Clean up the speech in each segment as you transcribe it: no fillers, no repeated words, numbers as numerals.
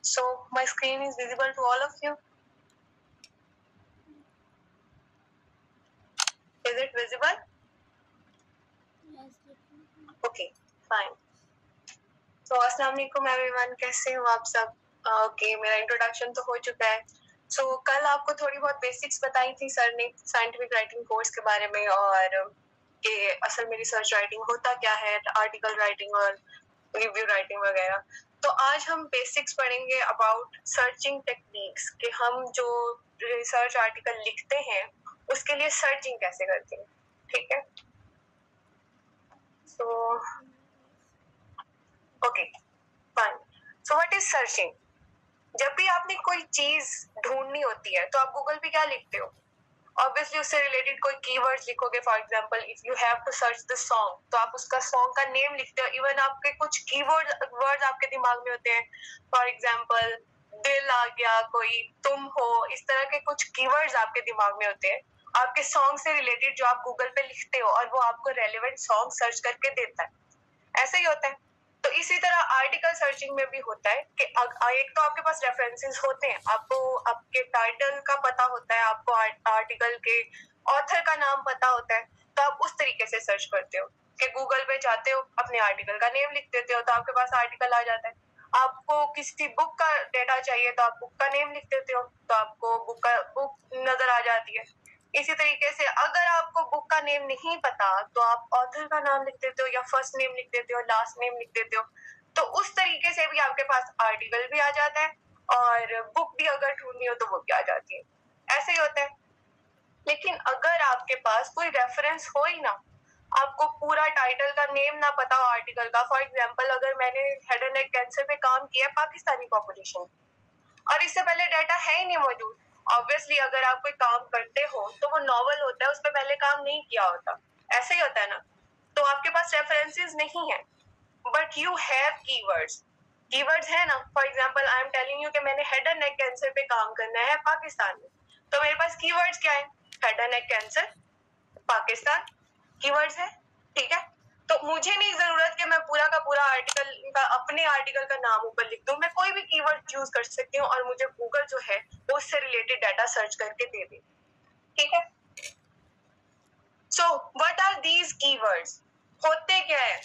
So my screen is visible to all of you. Is it visible? Okay, fine. So अस्सलाम वालेकुम everyone, कैसे हो आप सब? ओके, मेरा इंट्रोडक्शन तो हो चुका है. सो कल आपको थोड़ी बहुत बेसिक्स बताई थी सर ने साइंटिफिक राइटिंग कोर्स के बारे में, और कि असल में रिसर्च राइटिंग होता क्या है, आर्टिकल राइटिंग और रिव्यू राइटिंग वगैरह. तो आज हम बेसिक्स पढ़ेंगे अबाउट सर्चिंग टेक्निक्स, कि हम जो रिसर्च आर्टिकल लिखते हैं उसके लिए सर्चिंग कैसे करते हैं. ठीक है. So okay, fine. So what is searching? जब भी आपने कोई चीज ढूंढनी होती है तो आप गूगल पे क्या लिखते हो? ऑब्वियसली उससे रिलेटेड कोई कीवर्ड्स लिखोगे. For example if you have to search the song, तो आप उसका सॉन्ग का नेम लिखते हो. इवन आपके कुछ वर्ड्स आपके दिमाग में होते हैं. फॉर एग्जांपल दिल आ गया, कोई तुम हो, इस तरह के कुछ कीवर्ड्स आपके दिमाग में होते हैं आपके सॉन्ग से रिलेटेड, जो आप गूगल पे लिखते हो और वो आपको रेलेवेंट सॉन्ग सर्च करके देता है. ऐसे ही होता है. तो इसी तरह आर्टिकल सर्चिंग में भी होता है कि एक तो आपके पास रेफरेंसेस होते हैं, आपको आपके टाइटल का पता होता है, आपको आर्टिकल के ऑथर का नाम पता होता है, तो आप उस तरीके से सर्च करते हो कि गूगल पे जाते हो, अपने आर्टिकल का नेम लिख देते हो तो आपके पास आर्टिकल आ जाता है. आपको किसी बुक का डेटा चाहिए तो आप बुक का नेम लिख देते हो तो आपको बुक नजर आ जाती है. इसी तरीके से अगर आपको बुक का नेम नहीं पता तो आप ऑथर का नाम लिख देते हो, या फर्स्ट नेम लिख देते हो, लास्ट नेम लिख देते हो. तो उस तरीके से भी आपके पास आर्टिकल भी आ जाता है और बुक भी अगर ढूंढनी हो तो वो भी आ जाती है. ऐसे ही होता है. लेकिन अगर आपके पास कोई रेफरेंस हो ही ना, आपको पूरा टाइटल का नेम ना पता हो आर्टिकल का. फॉर एग्जाम्पल अगर मैंने हेड एंड नेक कैंसर पे काम किया पाकिस्तानी पॉपुलेशन, और इससे पहले डाटा है ही नहीं मौजूद. ऑब्वियसली अगर आप कोई काम करते हो तो वो नॉवल होता है, उस पर पहले काम नहीं किया होता. ऐसे ही होता है ना. तो आपके पास रेफरेंसेस नहीं है, but you have keywords. Keywords है ना. For example I am telling you कि मैंने हेड एंड नेक कैंसर पे काम करना है पाकिस्तान में, तो मेरे पास कीवर्ड्स क्या है? Head and neck cancer, Pakistan, keywords है. ठीक है. तो मुझे नहीं जरूरत कि मैं पूरा का पूरा आर्टिकल का अपने आर्टिकल का नाम ऊपर लिख दूं. मैं कोई भी कीवर्ड यूज कर सकती हूँ और मुझे गूगल जो है वो उससे रिलेटेड डाटा सर्च करके दे दे. ठीक है. So what are these keywords? होते क्या है?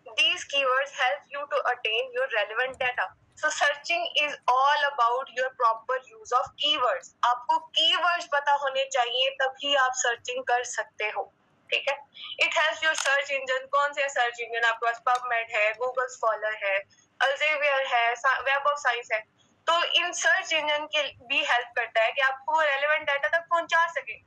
These keywords help you to attain your relevant data. So searching is all about your proper use of keywords. आपको keywords पता होने चाहिए तभी आप searching कर सकते हो. ठीक है. It helps your search engine. कौन से search engine? आपके पास PubMed है, Google Scholar है, Elsevier है, Web of Science है. तो इन सर्च इंजन के भी हेल्प करता है कि आपको रेलेवेंट डाटा तक पहुंचा सके.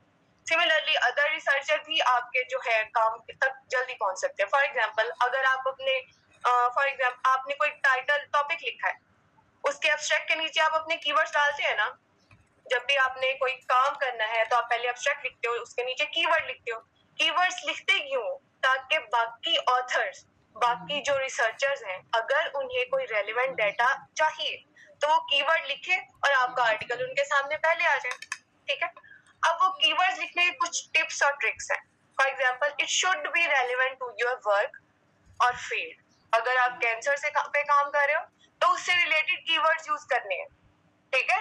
सिमिलरली अदर रिसर्चर भी आपके जो है काम तक जल्दी पहुंच सकते हैं. फॉर एग्जांपल अगर आप अपने आपने कोई टाइटल टॉपिक लिखा है, उसके एब्स्ट्रैक्ट के नीचे आप अपने कीवर्ड्स डालते हैं ना. जब भी आपने कोई काम करना है तो आप पहले एब्स्ट्रैक्ट लिखते हो, उसके नीचे कीवर्ड लिखते हो. कीवर्ड्स लिखते क्यों? ताकि बाकी ऑथर्स, बाकी जो रिसर्चर्स हैं, अगर उन्हें कोई रेलेवेंट डाटा चाहिए तो वो कीवर्ड लिखे और आपका आर्टिकल उनके सामने पहले आ जाए. ठीक है. अब वो कीवर्ड्स लिखने के कुछ टिप्स और ट्रिक्स हैं. For example it should be relevant to your work और फील्ड. अगर आप कैंसर से पे काम कर रहे हो तो उससे रिलेटेड कीवर्ड्स यूज करने हैं. ठीक है.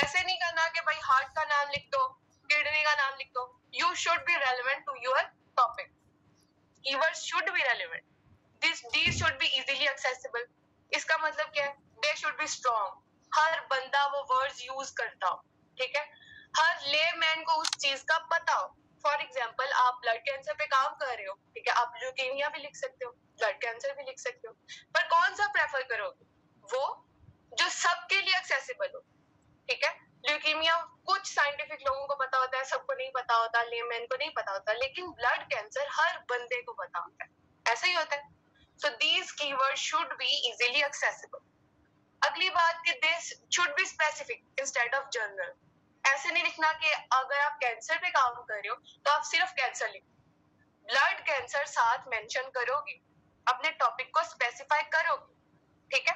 ऐसे नहीं करना कि भाई हार्ट का नाम लिख दो, किडनी का नाम लिख दो. You should be relevant to your topic. Keywords should be relevant. these should be easily accessible. इसका मतलब क्या है? they should be strong. हर बंदा वो वर्ड्स यूज करता हो. ठीक है. हर लेमैन को उस चीज का पता हो. फॉर एग्जाम्पल आप ब्लड कैंसर पे काम कर रहे हो, ठीक है, आप ल्यूकेमिया भी लिख सकते हो, ब्लड कैंसर भी लिख सकते हो, पर कौन सा प्रेफर करोगे? वो जो सबके लिए एक्सेसिबल हो. ठीक है. ल्यूकेमिया कुछ साइंटिफिक लोगों को पता होता है, सबको नहीं पता होता, लेमैन को नहीं पता होता, लेकिन ब्लड कैंसर हर बंदे को पता होता है. ऐसा ही होता है. So these keywords should be easily accessible. अगली बात कि this should be specific instead of general. ऐसे नहीं लिखना कि अगर आप कैंसर पे काम कर रहे हो तो आप सिर्फ कैंसर लिखो. ब्लड कैंसर साथ मेंशन करोगे, अपने टॉपिक को स्पेसिफाई करोगे. ठीक है.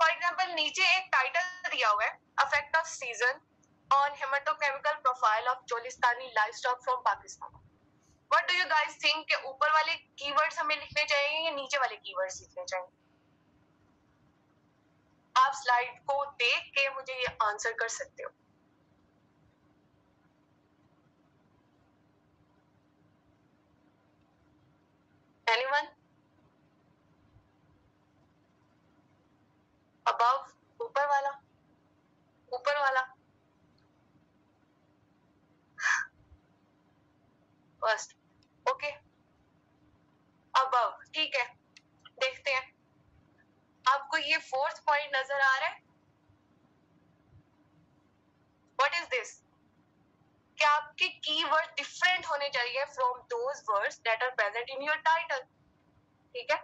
फॉर एग्जांपल नीचे एक टाइटल दिया हुआ है, effect of season on hematochemical profile of Cholistani livestock from Pakistan. What do you guys think कि ऊपर वाले कीवर्ड्स हमें लिखने चाहिए या नीचे वाले कीवर्ड्स लिखने चाहिए? आप स्लाइड को देख के मुझे ये आंसर कर सकते हो। एनीवन? अबव, ऊपर वाला, ऊपर वाला, फर्स्ट, ओके, अबव, ठीक है। देखते हैं, आपको ये फोर्थ पॉइंट नजर आ रहा है? What is this? कि आपके कीवर्ड डिफरेंट होने चाहिए from those words that are present in your title, ठीक है?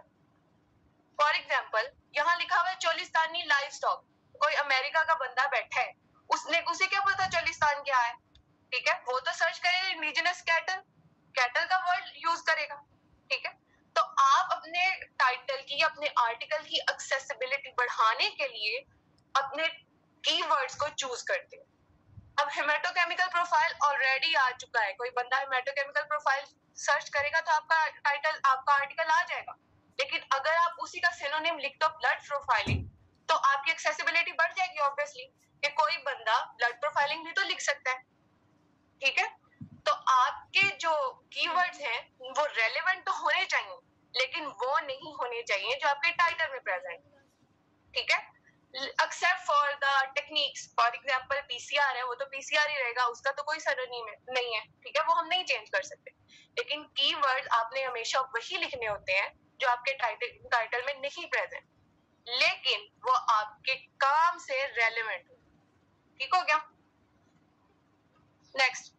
फॉर एग्जाम्पल, यहाँ लिखा हुआ है चोलिस्तानी लाइव स्टॉक। कोई अमेरिका का बंदा बैठा है, उसे क्या पता चोलिस्तान क्या है, ठीक है? वो तो सर्च करेगा इंडिजिनस कैटल, कैटल का वर्ड यूज करेगा, ठीक है? तो आप अपने टाइटल की, अपने आर्टिकल की एक्सेसिबिलिटी बढ़ाने के लिए अपने कीवर्ड्स को चूज करते हैं। अब हेमेटोकेमिकल प्रोफाइल ऑलरेडी आ चुका है, कोई बंदा हेमेटोकेमिकल प्रोफाइल सर्च करेगा तो आपका टाइटल, आपका आर्टिकल आ जाएगा। लेकिन अगर आप उसी का सिनोनिम लिख दो ब्लड प्रोफाइलिंग, तो आपकी एक्सेसिबिलिटी बढ़ जाएगी ऑब्वियसली, कि कोई बंदा ब्लड प्रोफाइलिंग भी तो लिख सकता है, ठीक है? तो आपके जो कीवर्ड्स हैं वो रेलेवेंट तो होने चाहिए, लेकिन वो नहीं होने चाहिए जो आपके टाइटल में प्रेजेंट, ठीक है? Except for the techniques, for example PCR है, वो तो पीसीआर ही रहेगा, उसका तो कोई सिनोनिम नहीं है, ठीक है? वो हम नहीं चेंज कर सकते। लेकिन कीवर्ड आपने हमेशा वही लिखने होते हैं जो आपके टाइटल में नहीं प्रेजेंट, लेकिन वो आपके काम से रेलेवेंट हो, ठीक हो गया? Next,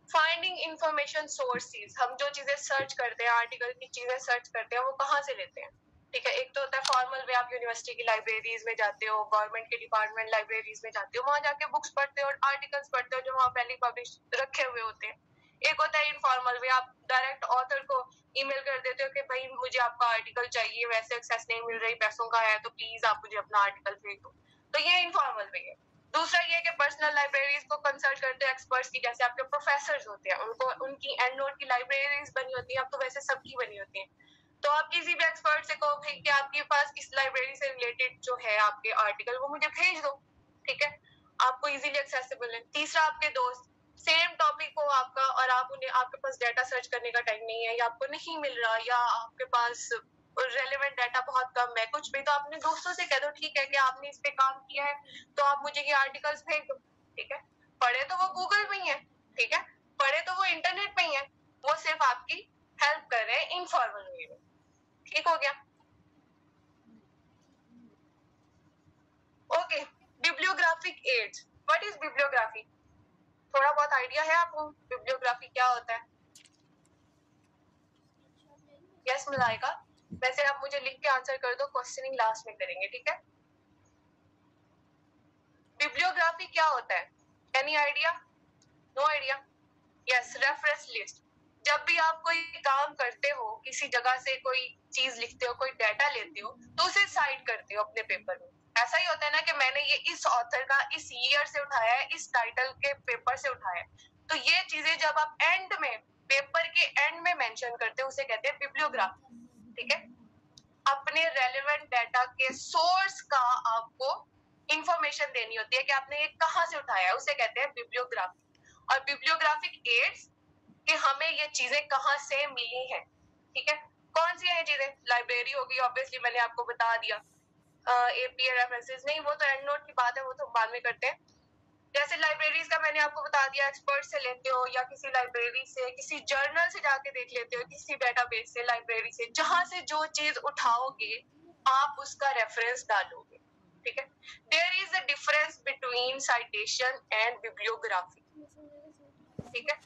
finding information sources. हम जो चीजें सर्च करते हैं, आर्टिकल की चीजें सर्च करते हैं, वो कहाँ से लेते हैं, ठीक है? एक तो होता है फॉर्मल वे, आप यूनिवर्सिटी की लाइब्रेरीज में जाते हो, गवर्नमेंट के डिपार्टमेंट लाइब्रेरीज में जाते हो, वहां जाके बुक्स पढ़ते हो और आर्टिकल्स पढ़ते हो जो वहां पहले पब्लिश रखे हुए होते हैं। एक होता है इनफॉर्मल वे, आप डायरेक्ट ऑथर को ईमेल कर देते हो कि भाई मुझे आपका आर्टिकल चाहिए, वैसे एक्सेस नहीं मिल रही, पैसों का है, तो प्लीज आप मुझे अपना आर्टिकल भेज दो। तो ये इनफॉर्मल वे है। दूसरा ये कि पर्सनल लाइब्रेरीज को कंसल्ट करते हैं एक्सपर्ट्स की, जैसे आपके प्रोफेसर्स होते हैं, उनको उनकी एंड नोट की लाइब्रेरीज बनी होती है, अब तो वैसे सबकी बनी होती है। तो आप किसी भी एक्सपर्ट से कहो भाई कि आपके पास इस लाइब्रेरी से रिलेटेड जो है आपके आर्टिकल, वो मुझे भेज दो, ठीक है? आपको इजीली एक्सेसिबल है। तीसरा, आपके दोस्त, सेम टॉपिक हो आपका और आप उन्हें, आपके पास डाटा सर्च करने का टाइम नहीं है, या आपको नहीं मिल रहा, या आपके पास रेलेवेंट डाटा बहुत कम है, कुछ भी, तो अपने दोस्तों से कह दो, ठीक है कि आपने इस पे काम किया है, तो आप मुझे ये आर्टिकल्स भेज दो, ठीक है? पढ़े तो वो गूगल में ही है, ठीक है? पढ़े तो वो इंटरनेट पे ही है, वो सिर्फ आपकी हेल्प कर रहे हैं इनफॉर्मल वे में, ठीक हो गया? Okay, bibliographic aids. What is bibliography? थोड़ा बहुत आइडिया है आपको बिब्लियोग्राफी क्या होता है? यस मिलाएगा। वैसे आप मुझे लिख के आंसर कर दो, क्वेश्चनिंग लास्ट में करेंगे, ठीक है? बिब्लियोग्राफी क्या होता है? Any idea? No idea? Yes, reference list. जब भी आप कोई काम करते हो, किसी जगह से कोई चीज लिखते हो, कोई डाटा लेते हो, तो उसे साइट करते हो अपने पेपर में। ऐसा ही होता है ना कि मैंने ये इस ऑथर का इस ईयर से उठाया है, इस टाइटल के पेपर से उठाया है। तो ये चीजें जब आप एंड में, पेपर के एंड में मेंशन करते हो, उसे कहते हैं बिब्लियोग्राफी, ठीक है? अपने रेलेवेंट डाटा के सोर्स का आपको इंफॉर्मेशन देनी होती है कि आपने ये कहाँ से उठाया है, उसे कहते हैं बिब्लियोग्राफी। और बिब्लियोग्राफिक एड्स कि हमें ये चीजें कहाँ से मिली हैं, ठीक है? कौन सी है चीजें? लाइब्रेरी होगी, ऑब्वियसली मैंने आपको बता दिया। एपीए रेफरेंसेस नहीं, वो तो एंड नोट की बात है, वो तो बाद में करते हैं। जैसे लाइब्रेरीज का मैंने आपको बता दिया, एक्सपर्ट से लेते हो, या किसी लाइब्रेरी से, किसी जर्नल से जाके देख लेते हो, किसी डेटाबेस से, लाइब्रेरी से, जहां से जो चीज उठाओगे आप उसका रेफरेंस डालोगे, ठीक है? There is a difference between citation and bibliography, ठीक है?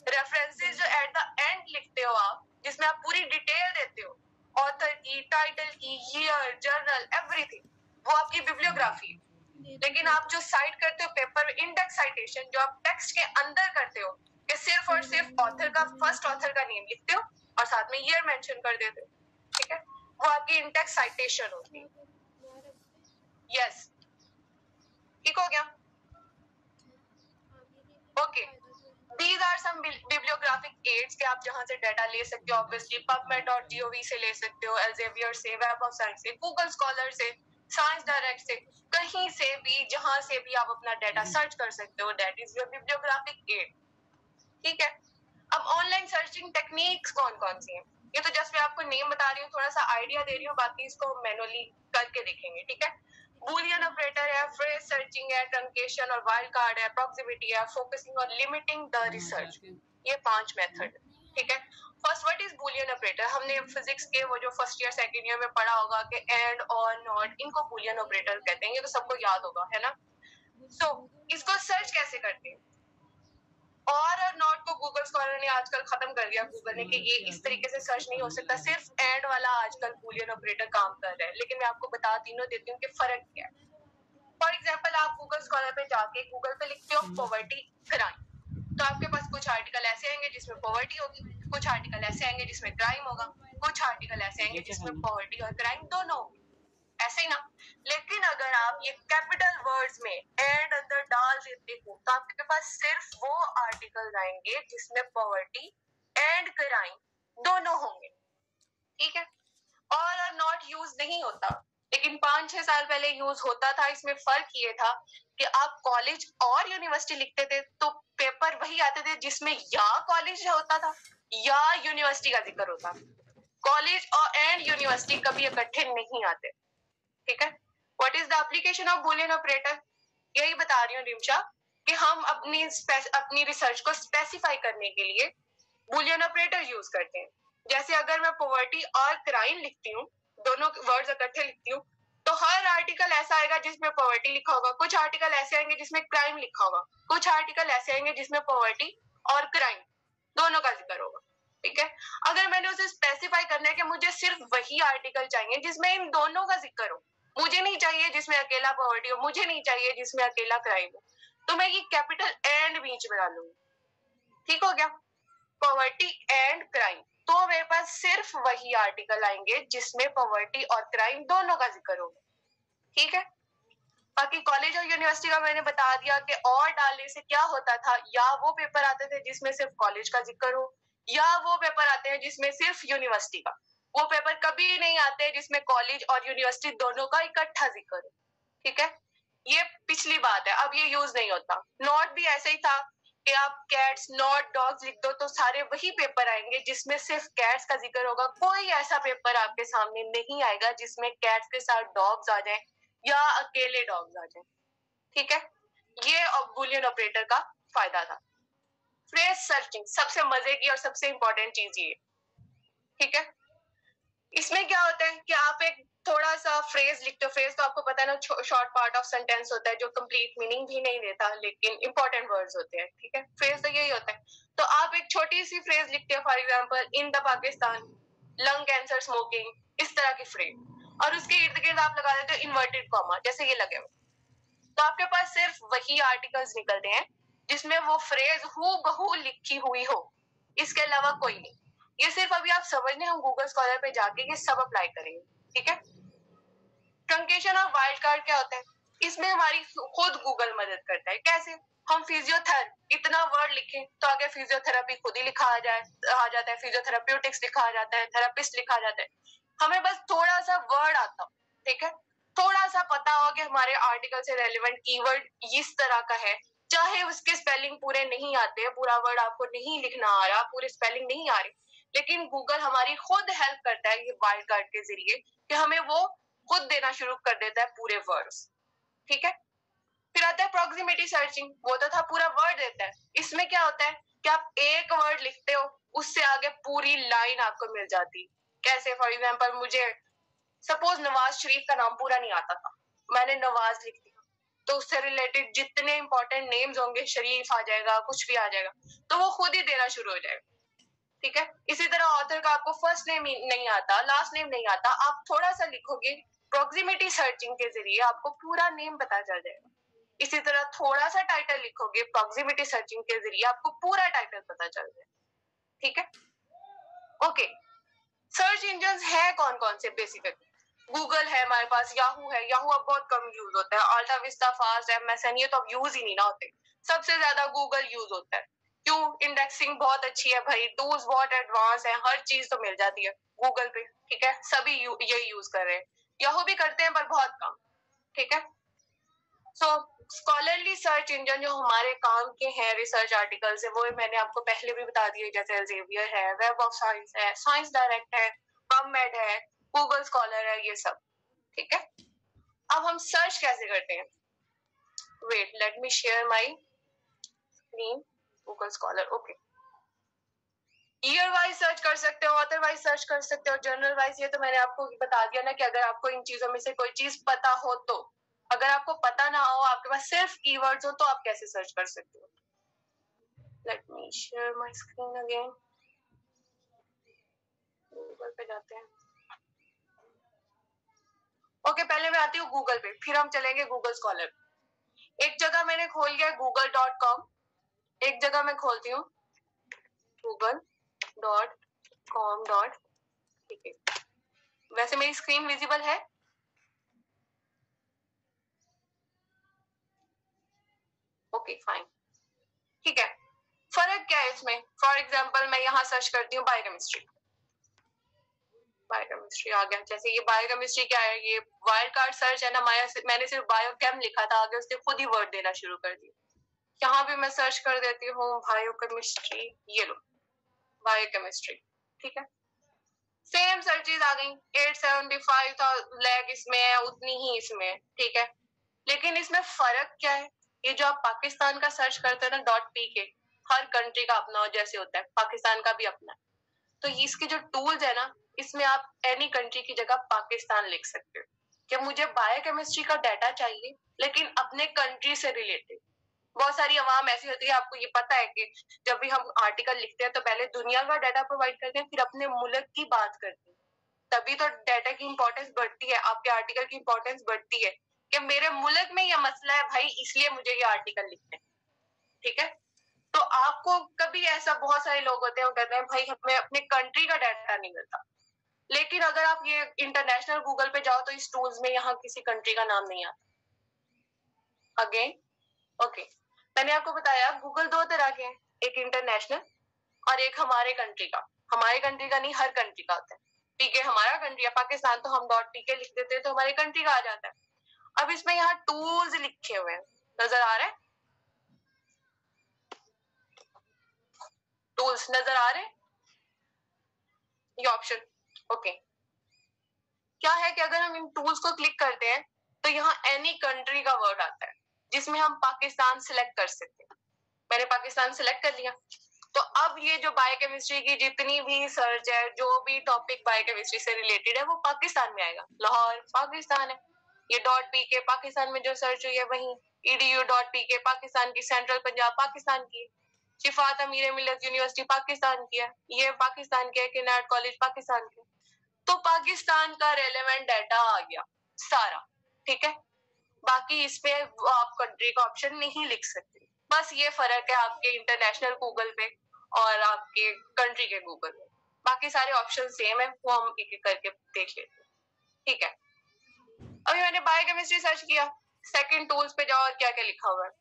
रेफरेंसेस जो एट द एंड लिखते हो आप, जिसमें आप पूरी डिटेल देते हो, ऑथर की, टाइटल की, ईयर, जर्नल, एवरीथिंग, वो आपकी बिब्लियोग्राफी है। लेकिन आप जो साइट करते हो पेपर में, इंडेक्स साइटेशन, जो आप टेक्स्ट के अंदर करते हो, कि सिर्फ और सिर्फ ऑथर का, फर्स्ट ऑथर का नेम लिखते हो और साथ में ईयर मेंशन कर देते हो, ठीक है? वो आपकी इंडेक्स साइटेशन होती है। यस, ठीक हो गया? Okay, these are some some bibliographic aids के आप जहां से डाटा ले सकते हो, ऑब्वियसली pubmed.gov से ले सकते हो, एल्सेवियर से, वेब ऑफ साइंस से, गूगल स्कॉलर से, साइंस डायरेक्ट से, कहीं से भी जहां से भी आप अपना डाटा सर्च कर सकते हो, that is your bibliographic aid. ठीक है, अब ऑनलाइन सर्चिंग टेक्निक्स कौन कौन सी हैं? ये तो जस्ट मैं आपको नेम बता रही हूँ, थोड़ा सा आइडिया दे रही हूँ, बाकी इसको मैनुअली करके देखेंगे। ठीक है, बूलियन ऑपरेटर है, फ्रेज सर्चिंग है, ट्रंकेशन और वाइल्ड कार्ड है, प्रॉक्सिमिटी है, फोकसिंग और लिमिटिंग द रिसर्च। ये 5 मेथड। ठीक है, first what is Boolean operator? हमने फिजिक्स के वो जो फर्स्ट ईयर सेकंड ईयर में पढ़ा होगा कि एंड और नॉट, इनको बूलियन ऑपरेटर कहते हैं, ये तो सबको याद होगा, है ना। सो इसको सर्च कैसे करते हैं? और नॉट को गूगल स्कॉलर ने आजकल खत्म कर दिया, गूगल ने, कि ये इस तरीके से सर्च नहीं हो सकता, सिर्फ एंड वाला आजकल बूलियन ऑपरेटर काम कर रहा है। लेकिन मैं आपको बता तीनों देती हूँ कि फर्क क्या है। फॉर एग्जाम्पल, आप गूगल स्कॉलर पे जाके गूगल पे लिखते हो पॉवर्टी क्राइम, तो आपके पास कुछ आर्टिकल ऐसे आएंगे जिसमें पॉवर्टी होगी, कुछ आर्टिकल ऐसे आएंगे जिसमें क्राइम होगा, कुछ आर्टिकल ऐसे आएंगे जिसमें पॉवर्टी और क्राइम दोनों होंगे, ऐसे ही ना। लेकिन अगर आप ये कैपिटल वर्ड्स में एंड अंदर डाल देते हो तो आपके पास सिर्फ वो आर्टिकल आएंगे जिसमें पॉवर्टी एंड क्राइम दोनों होंगे। ठीक है, और नॉट यूज नहीं होता, लेकिन 5-6 साल पहले यूज होता था। इसमें फर्क ये था कि आप कॉलेज और यूनिवर्सिटी लिखते थे तो पेपर वही आते थे जिसमें या कॉलेज होता था या यूनिवर्सिटी का जिक्र होता। कॉलेज और एंड यूनिवर्सिटी कभी इकट्ठे नहीं आते। ठीक है, what is the application of Boolean operator? यही बता रही हूँ रिमशा कि हम अपनी रिसर्च को स्पेसिफाई करने के लिए बूलियन ऑपरेटर यूज करते हैं। जैसे अगर मैं पॉवर्टी और क्राइम लिखती हूँ, दोनों वर्ड्स इकट्ठे लिखती हूँ, तो हर आर्टिकल ऐसा आएगा जिसमें पॉवर्टी लिखा होगा, कुछ आर्टिकल ऐसे आएंगे जिसमें क्राइम लिखा होगा, कुछ आर्टिकल ऐसे आएंगे जिसमें पॉवर्टी और क्राइम दोनों का जिक्र होगा। ठीक है, अगर मैंने उसे स्पेसिफाई करना है कि मुझे सिर्फ वही आर्टिकल चाहिए जिसमें इन दोनों का जिक्र हो, मुझे नहीं चाहिए जिसमें अकेला पॉवर्टी हो, मुझे नहीं चाहिए जिसमें अकेला क्राइम हो, तो मैं ये कैपिटल एंड बीच में डालूंगी। ठीक हो गया, पॉवर्टी एंड क्राइम, तो मेरे पास सिर्फ वही आर्टिकल आएंगे जिसमें पॉवर्टी और क्राइम दोनों का जिक्र होगा। ठीक है, बाकी कॉलेज और यूनिवर्सिटी का मैंने बता दिया कि और डालने से क्या होता था, या वो पेपर आते थे जिसमें सिर्फ कॉलेज का जिक्र हो, या वो पेपर आते हैं जिसमें सिर्फ यूनिवर्सिटी का। वो पेपर कभी नहीं आते जिसमें कॉलेज और यूनिवर्सिटी दोनों का इकट्ठा जिक्र हो। ठीक है, ये पिछली बात है, अब ये यूज नहीं होता। नॉट भी ऐसे ही था कि आप कैट्स नॉट डॉग्स लिख दो तो सारे वही पेपर आएंगे जिसमें सिर्फ कैट्स का जिक्र होगा। कोई ऐसा पेपर आपके सामने नहीं आएगा जिसमें कैट्स के साथ डॉग्स आ जाएं या अकेले डॉग्स आ जाएं। ठीक है, ये बूलियन ऑपरेटर का फायदा था। फ्रेज सर्चिंग सबसे मजे की और सबसे इंपॉर्टेंट चीज ये। ठीक है, इसमें क्या होता है कि आप एक थोड़ा सा फ्रेज लिखते हो। फ्रेज तो आपको पता है ना, शॉर्ट पार्ट ऑफ सेंटेंस होता है जो कंप्लीट मीनिंग भी नहीं देता लेकिन इंपॉर्टेंट वर्ड्स होते हैं। ठीक है, फ्रेज तो यही होता है। तो आप एक छोटी सी फ्रेज लिखते हो, for example in the Pakistan, lung cancer, smoking, इस तरह की फ्रेज, और उसके इर्द गिर्द आप लगा देते हो इन्वर्टेड कॉमा, जैसे ये लगे हुए, तो आपके पास सिर्फ वही आर्टिकल्स निकलते हैं जिसमें वो फ्रेज हूबहू लिखी हुई हो, इसके अलावा कोई नहीं। ये सिर्फ अभी आप समझने, हम गूगल स्कॉलर पे जाके ये सब अप्लाई करेंगे। ठीक है, ट्रंकेशन और वाइल्ड कार्ड क्या होता है? इसमें हमारी खुद गूगल मदद करता है। कैसे? हम फिजियोथेरेपी इतना वर्ड लिखें तो आगे फिजियोथेरेपी खुद ही लिखा आ जाता है, फिजियोथेरेप्यूटिक्स लिखा आ जाता है, थेरेपिस्ट लिखा आ जाता है। हमें बस थोड़ा सा वर्ड आता हो, ठीक है, थोड़ा सा पता हो कि हमारे आर्टिकल से रेलेवेंट कीवर्ड इस तरह का है, चाहे उसके स्पेलिंग पूरे नहीं आते हैं, पूरा वर्ड आपको नहीं लिखना आ रहा, पूरे स्पेलिंग नहीं आ रही, लेकिन गूगल हमारी खुद हेल्प करता है ये वाइल्ड कार्ड के जरिए कि हमें वो खुद देना शुरू कर देता है पूरे वर्ड्स। ठीक है, फिर आता है प्रॉक्सिमिटी सर्चिंग, वो तो था पूरा वर्ड देता है। इसमें क्या होता है कि आप एक वर्ड लिखते हो, उससे आगे पूरी लाइन आपको मिल जाती। कैसे? फॉर एग्जांपल, मुझे सपोज नवाज शरीफ का नाम पूरा नहीं आता था, मैंने नवाज लिख दिया, तो उससे रिलेटेड जितने इंपॉर्टेंट नेम्स होंगे, शरीफ आ जाएगा, कुछ भी आ जाएगा, तो वो खुद ही देना शुरू हो जाएगा। ठीक है, इसी तरह ऑथर का आपको फर्स्ट नेम नहीं आता, लास्ट नेम नहीं आता, आप थोड़ा सा लिखोगे, प्रॉक्सिमिटी सर्चिंग के जरिए आपको पूरा नेम पता चल जाएगा। इसी तरह थोड़ा सा टाइटल लिखोगे, प्रॉक्सिमिटी सर्चिंग के जरिए आपको पूरा टाइटल पता चल जाएगा। ठीक है, ओके। सर्च इंजन है कौन कौन से? बेसिकली गूगल है हमारे पास, याहू है, याहू अब बहुत कम यूज होता है, अल्टा विस्टा, फास्ट, एमएसएन, ये तो अब यूज ही नहीं ना होते। सबसे ज्यादा गूगल यूज होता है क्यों? इंडेक्सिंग बहुत अच्छी है भाई, टूल्स बहुत एडवांस है, हर चीज तो मिल जाती है गूगल पे, ठीक है, सभी यही यूज कर रहे हैं, याहू भी करते हैं पर बहुत कम, ठीक है। सो स्कॉलरली सर्च इंजन जो हमारे काम के हैं, रिसर्च आर्टिकल्स है, वो मैंने आपको पहले भी बता दिए, जैसे एल्सेवियर है, वेब ऑफ साइंस है, साइंस डायरेक्ट है, पबमेड है, गूगल स्कॉलर है, ये सब, ठीक है। अब हम सर्च कैसे करते हैं? Wait, let me share my screen, Google Scholar, okay. Year wise search कर सकते हो, ऑथर वाइज सर्च कर सकते हो, जर्नल वाइज, ये तो मैंने आपको बता दिया ना कि अगर आपको इन चीजों में से कोई चीज पता हो तो। अगर आपको पता ना हो, आपके पास सिर्फ कीवर्ड्स हो, तो आप कैसे सर्च कर सकते हो? Late me share my screen again, Google पे जाते हैं। ओके, पहले मैं आती हूँ गूगल पे, फिर हम चलेंगे गूगल स्कॉलर। एक जगह मैंने खोल लिया google.com, एक जगह मैं खोलती हूँ google.com, ठीक है। वैसे मेरी स्क्रीन विजिबल है? ओके फाइन, ठीक है। फर्क क्या है इसमें? फॉर एग्जाम्पल मैं यहाँ सर्च करती हूँ बायोकेमिस्ट्री, बायोकेमिस्ट्री आ गया। जैसे ये बायोकेमिस्ट्री क्या है, ये वाइल्ड कार्ड सर्च है ना, मैंने सिर्फ बायोकेम लिखा था, आगे उसने खुद ही वर्ड देना शुरू कर दिया। यहाँ भी मैं सर्च कर देती हूँ बायोकेमिस्ट्री, ये लो बायोकेमिस्ट्री, ठीक है। सेम सर्चेज आ गई, 875 लाख इसमें है, उतनी ही इसमें है, ठीक है। लेकिन इसमें फर्क क्या है? ये जो आप पाकिस्तान का सर्च करते हैं ना .pk, हर कंट्री का अपना जैसे होता है, पाकिस्तान का भी अपना है। तो इसके जो टूल्स है ना, इसमें आप एनी कंट्री की जगह पाकिस्तान लिख सकते हो कि मुझे बायोकेमिस्ट्री का डाटा चाहिए लेकिन अपने कंट्री से रिलेटेड। बहुत सारी अवाम ऐसी होती है, आपको ये पता है कि जब भी हम आर्टिकल लिखते हैं तो पहले दुनिया का डाटा प्रोवाइड करते हैं, फिर अपने मुल्क की बात करते हैं, तभी तो डाटा की इंपॉर्टेंस बढ़ती है, आपके आर्टिकल की इंपॉर्टेंस बढ़ती है कि मेरे मुल्क में ये मसला है भाई, इसलिए मुझे ये आर्टिकल लिखना है, ठीक है। तो आपको कभी ऐसा, बहुत सारे लोग होते हैं वो कहते हैं भाई हमें अपने कंट्री का डाटा नहीं मिलता, लेकिन अगर आप ये इंटरनेशनल गूगल पे जाओ तो इस टूल्स में यहाँ किसी कंट्री का नाम नहीं आता। अगेन ओके, मैंने आपको बताया गूगल दो तरह के हैं, एक इंटरनेशनल और एक हमारे कंट्री का। हमारे कंट्री का नहीं, हर कंट्री का होता है, ठीक है। हमारा कंट्री है पाकिस्तान, तो हम .pk लिख देते हैं तो हमारे कंट्री का आ जाता है। अब इसमें यहाँ टूल्स लिखे हुए हैं, नजर आ रहे हैं? टूल्स नजर आ रहे हैं, ये ऑप्शन, ओके। क्या है कि अगर हम इन टूल्स को क्लिक करते हैं तो यहाँ एनी कंट्री का वर्ड आता है जिसमें हम पाकिस्तान सिलेक्ट कर सकते हैं। मैंने पाकिस्तान सिलेक्ट कर लिया, तो अब ये जो बायोकेमिस्ट्री की जितनी भी सर्च है, जो भी टॉपिक बायोकेमिस्ट्री से रिलेटेड है, वो पाकिस्तान में आएगा। लाहौर पाकिस्तान है, ये .pk पाकिस्तान में जो सर्च हुई है, वही edu.pk पाकिस्तान की, सेंट्रल पंजाब पाकिस्तान की, शिफात अमीर मिल्लत यूनिवर्सिटी पाकिस्तान की है, ये पाकिस्तान की है, किनार्ड कॉलेज पाकिस्तान की। तो पाकिस्तान का रेलेवेंट डाटा आ गया सारा, ठीक है। बाकी इसमें आप कंट्री का ऑप्शन नहीं लिख सकते, बस ये फर्क है आपके इंटरनेशनल गूगल पे और आपके कंट्री के गूगल पे। बाकी सारे ऑप्शन सेम है, वो हम एक एक करके देख लेते हैं, ठीक है। अभी मैंने बायोकेमिस्ट्री सर्च किया, सेकंड टूल्स पे जाओ और क्या क्या लिखा हुआ है,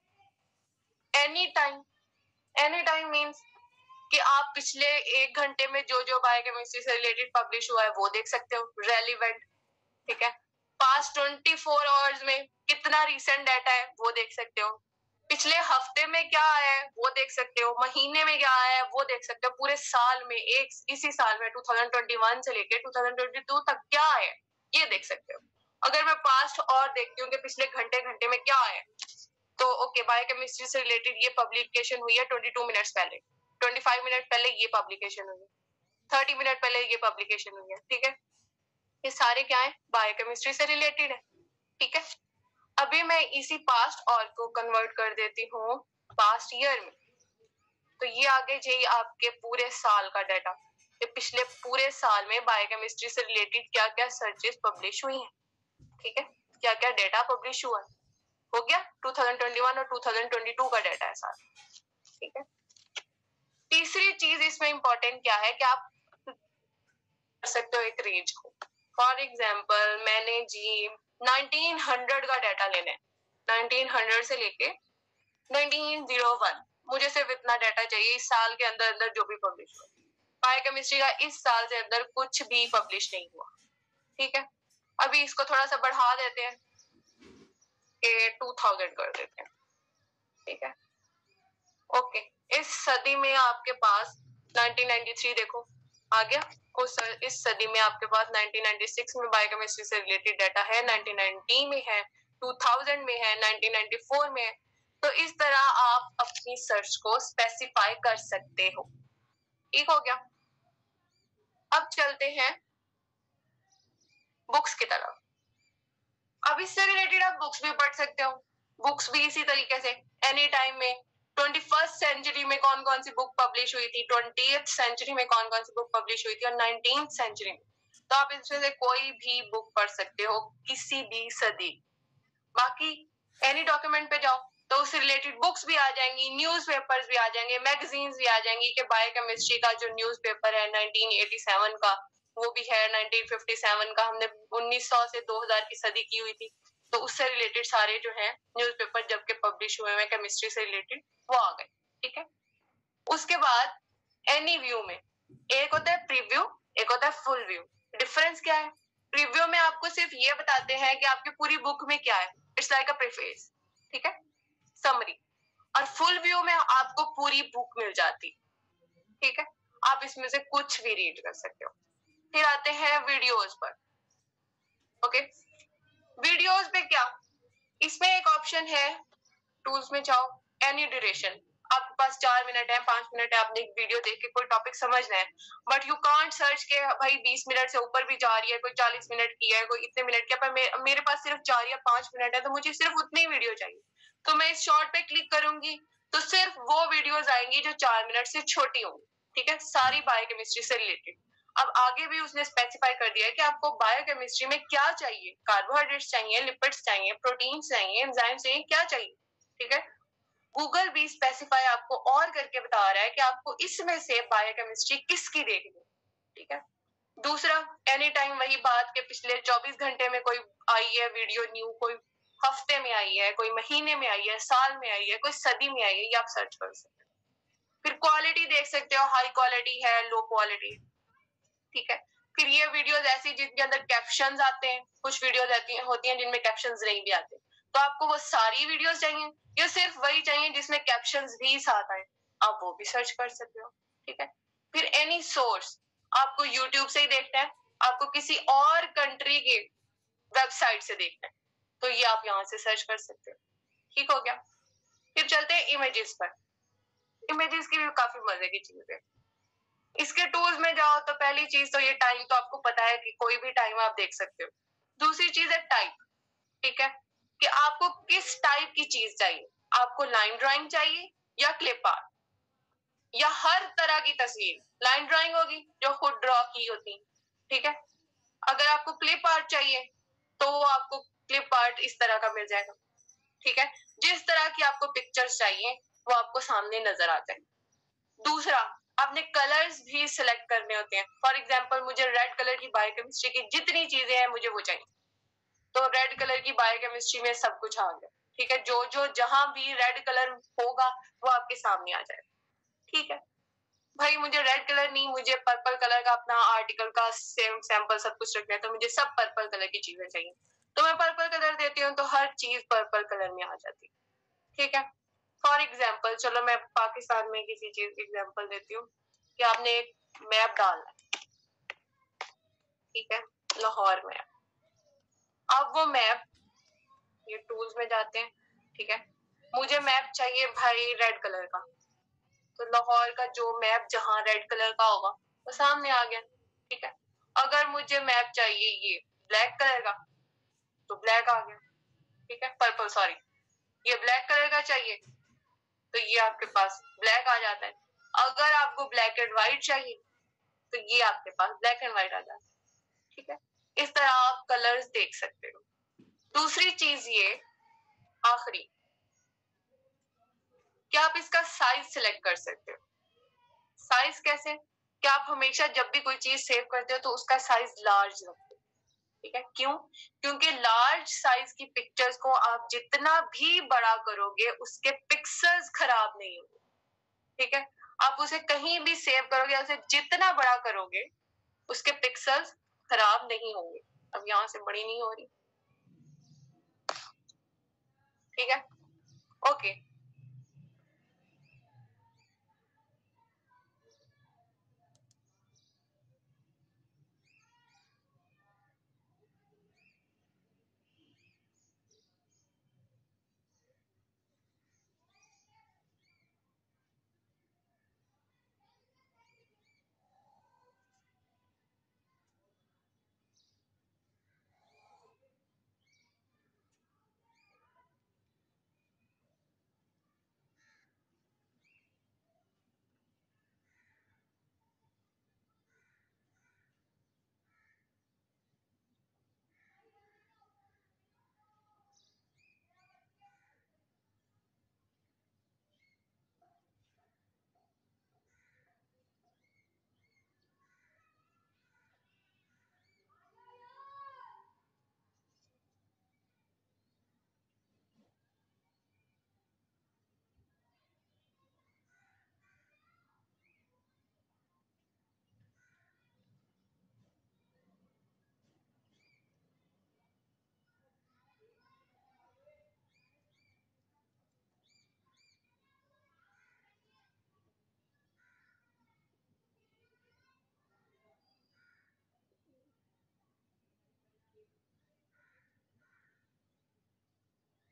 any time. Any time means कि आप पिछले 1 घंटे में जो जो बायोकेमिस्ट्री से रिलेटेड पब्लिश हुआ है वो देख सकते हो, रेलिवेंट, ठीक है। पास्ट 24 आवर्स में कितना रिसेंट डाटा है वो देख सकते हो, पिछले हफ्ते में क्या आया है वो देख सकते हो, महीने में क्या आया है वो देख सकते हो, पूरे साल में, एक इसी साल में 2021 से लेके 2022 तक क्या आया है ये देख सकते हो। अगर मैं पास्ट और देखती हूँ कि पिछले घंटे घंटे में क्या आया, तो ओके, बायोकेमिस्ट्री से रिलेटेड ये पब्लिकेशन हुई है 22 मिनट्स पहले, 25 मिनट पहले ये पब्लिकेशन हुई है, 30 मिनट पहले ये पब्लिकेशन हुई है, ठीक है। ये सारे क्या है, बायोकेमिस्ट्री से रिलेटेड है, ठीक है। अभी मैं इसी पास्ट और को कन्वर्ट कर देती हूँ पास्ट ईयर में, तो ये आगे जी आपके पूरे साल का डाटा, ये पिछले पूरे साल में बायोकेमिस्ट्री से रिलेटेड क्या क्या सर्चेस पब्लिश हुई हैं, ठीक है, क्या क्या डाटा पब्लिश हुआ है, हो गया 2021 और 2022 का डाटा है सारा, ठीक है। तीसरी चीज इसमें इंपॉर्टेंट क्या है कि आप कर सकते हो एक रेंज को। फॉर एग्जाम्पल मैंने जी 1900 का डाटा लेना है, 1900 से लेके 1901, मुझे सिर्फ इतना डाटा चाहिए इस साल के अंदर अंदर जो भी पब्लिश हुआ। बायोकेमिस्ट्री का इस साल से अंदर कुछ भी पब्लिश नहीं हुआ, ठीक है। अभी इसको थोड़ा सा बढ़ा देते हैं कि 2000 कर देते हैं, ठीक है। ओके, इस सदी में आपके पास 1993 देखो आ गया, इस सदी में आपके पास 1996 में बायोकेमिस्ट्री से रिलेटेड डाटा है, 1990 में है, 2000 में है, 1994 में है। तो इस तरह आप अपनी सर्च को स्पेसिफाई कर सकते हो, ठीक हो गया। अब चलते हैं बुक्स की तरफ। अब इससे रिलेटेड आप बुक्स भी पढ़ सकते हो, बुक्स भी इसी तरीके से एनी टाइम में 21st सेंचुरी में कौन कौन सी बुक पब्लिश हुई थी, 20th सेंचुरी में कौन कौन सी बुक पब्लिश हुई थी, और 19th सेंचुरी में। तो आप इसमें से कोई भी बुक पढ़ सकते हो किसी भी सदी। बाकी एनी डॉक्यूमेंट पे जाओ तो उससे रिलेटेड बुक्स भी आ जाएंगी, न्यूज़पेपर्स भी आ जाएंगे, मैगजीन्स भी आ जाएंगी कि बायोकेमिस्ट्री का जो न्यूज़पेपर है 1987 का वो भी है, 1957 का, हमने 1900 से 2000 की सदी की हुई थी, तो उससे रिलेटेड सारे जो है न्यूज़पेपर जब के पब्लिश हुए हैं केमिस्ट्री से रिलेटेड वो आ गए, ठीक है। उसके बाद एनी व्यू में एक होता है प्रीव्यू, एक होता है फुल व्यू। डिफरेंस क्या है? प्रीव्यू में आपको सिर्फ ये बताते हैं कि आपकी पूरी बुक में क्या है, इट्स लाइक अ प्रीफेस, ठीक है, समरी। और फुल व्यू में आपको पूरी बुक मिल जाती, ठीक है, आप इसमें से कुछ भी रीड कर सकते हो। फिर आते हैं वीडियोस पर, ओके। वीडियोस पे क्या, इसमें एक ऑप्शन है, टूल्स में जाओ, एनी ड्यूरेशन। आपके पास 4 मिनट है, 5 मिनट है, आपने एक वीडियो देख के कोई टॉपिक समझना है, बट यू कांट सर्च के भाई 20 मिनट से ऊपर भी जा रही है, कोई 40 मिनट की है, कोई इतने मिनट की है, पर मेरे पास सिर्फ 4 या 5 मिनट है, तो मुझे सिर्फ उतनी वीडियो चाहिए। तो मैं इस शॉर्ट पे क्लिक करूंगी तो सिर्फ वो वीडियोस आएंगी जो 4 मिनट से छोटी होंगी, ठीक है, सारी बायोकेमिस्ट्री से रिलेटेड। अब आगे भी उसने स्पेसिफाई कर दिया है कि आपको बायोकेमिस्ट्री में क्या चाहिए, कार्बोहाइड्रेट्स चाहिए, लिपिड्स चाहिए, प्रोटीन चाहिए, एंजाइम चाहिए, क्या चाहिए, ठीक है। गूगल भी स्पेसिफाई आपको और करके बता रहा है कि आपको इसमें से बायोकेमिस्ट्री किसकी देखनी है, ठीक है। दूसरा, एनी टाइम वही बात के पिछले 24 घंटे में कोई आई है वीडियो न्यू, कोई हफ्ते में आई है, कोई महीने में आई है, साल में आई है, कोई सदी में आई है, ये आप सर्च कर सकते हो। फिर क्वालिटी देख सकते हो, हाई क्वालिटी है, लो क्वालिटी, ठीक है। फिर ये वीडियोस ऐसी जिनके अंदर कैप्शंस आते हैं, कुछ वीडियोस होती हैं जिनमें कैप्शंस नहीं भी आते, तो आपको वो सारी वीडियोस चाहिए या सिर्फ वही चाहिए जिसमें कैप्शंस भी साथ आए, आप वो भी सर्च कर सकते हो, ठीक है। फिर एनी सोर्स, आपको यूट्यूब से ही देखना है, आपको किसी और कंट्री के वेबसाइट से देखना है, तो ये आप यहाँ से सर्च कर सकते हो, ठीक हो गया। फिर चलते हैं इमेजेस पर। इमेजेस की भी काफी मजे की चीज है। इसके टूल्स में जाओ तो पहली चीज तो ये टाइम, तो आपको पता है कि कोई भी टाइम आप देख सकते हो। दूसरी चीज है टाइप, ठीक है, कि आपको किस टाइप की चीज चाहिए, आपको लाइन ड्राइंग चाहिए या क्लिप आर्ट या हर तरह की तस्वीर। लाइन ड्राइंग होगी जो खुद ड्रॉ की होती, ठीक है। अगर आपको क्लिप आर्ट चाहिए तो आपको क्लिप आर्ट इस तरह का मिल जाएगा, ठीक है। जिस तरह की आपको पिक्चर्स चाहिए वो आपको सामने नजर आते हैं। दूसरा, आपने कलर्स भी सिलेक्ट करने होते हैं। फॉर एग्जाम्पल, मुझे रेड कलर की बायोकेमिस्ट्री की जितनी चीजें हैं मुझे वो चाहिए, तो रेड कलर की बायोकेमिस्ट्री में सब कुछ आ गया, ठीक है। जो जो जहां भी रेड कलर होगा वो आपके सामने आ जाएगा, ठीक है। भाई मुझे रेड कलर नहीं, मुझे पर्पल कलर का अपना आर्टिकल का सेम सैंपल सब कुछ रखना है, तो मुझे सब पर्पल कलर की चीजें चाहिए, तो मैं पर्पल कलर देती हूँ, तो हर चीज पर्पल कलर में आ जाती है, ठीक है। फॉर एग्जाम्पल, चलो मैं पाकिस्तान में किसी चीज की एग्जाम्पल देती हूँ कि आपने एक मैप डालना है, ठीक है, लाहौर मैप। अब वो मैप, ये टूल्स में जाते हैं, ठीक है, मुझे मैप चाहिए भाई रेड कलर का, तो लाहौर का जो मैप जहां रेड कलर का होगा वो सामने आ गया, ठीक है। अगर मुझे मैप चाहिए ये ब्लैक कलर का, तो ब्लैक आ गया, ठीक है, पर्पल सॉरी, ये ब्लैक कलर का चाहिए तो ये आपके पास ब्लैक आ जाता है। अगर आपको ब्लैक एंड व्हाइट चाहिए तो ये आपके पास ब्लैक एंड व्हाइट आ जाता है, ठीक है। इस तरह आप कलर्स देख सकते हो। दूसरी चीज ये आखिरी, क्या आप इसका साइज सिलेक्ट कर सकते हो। साइज कैसे, क्या आप हमेशा जब भी कोई चीज सेव करते हो तो उसका साइज लार्ज रखते हो, ठीक है। क्यों? क्योंकि लार्ज साइज की पिक्चर्स को आप जितना भी बड़ा करोगे उसके पिक्सल्स खराब नहीं होंगे, ठीक है, आप उसे कहीं भी सेव करोगे, उसे जितना बड़ा करोगे उसके पिक्सल्स खराब नहीं होंगे। अब यहाँ से बड़ी नहीं हो रही, ठीक है, okay.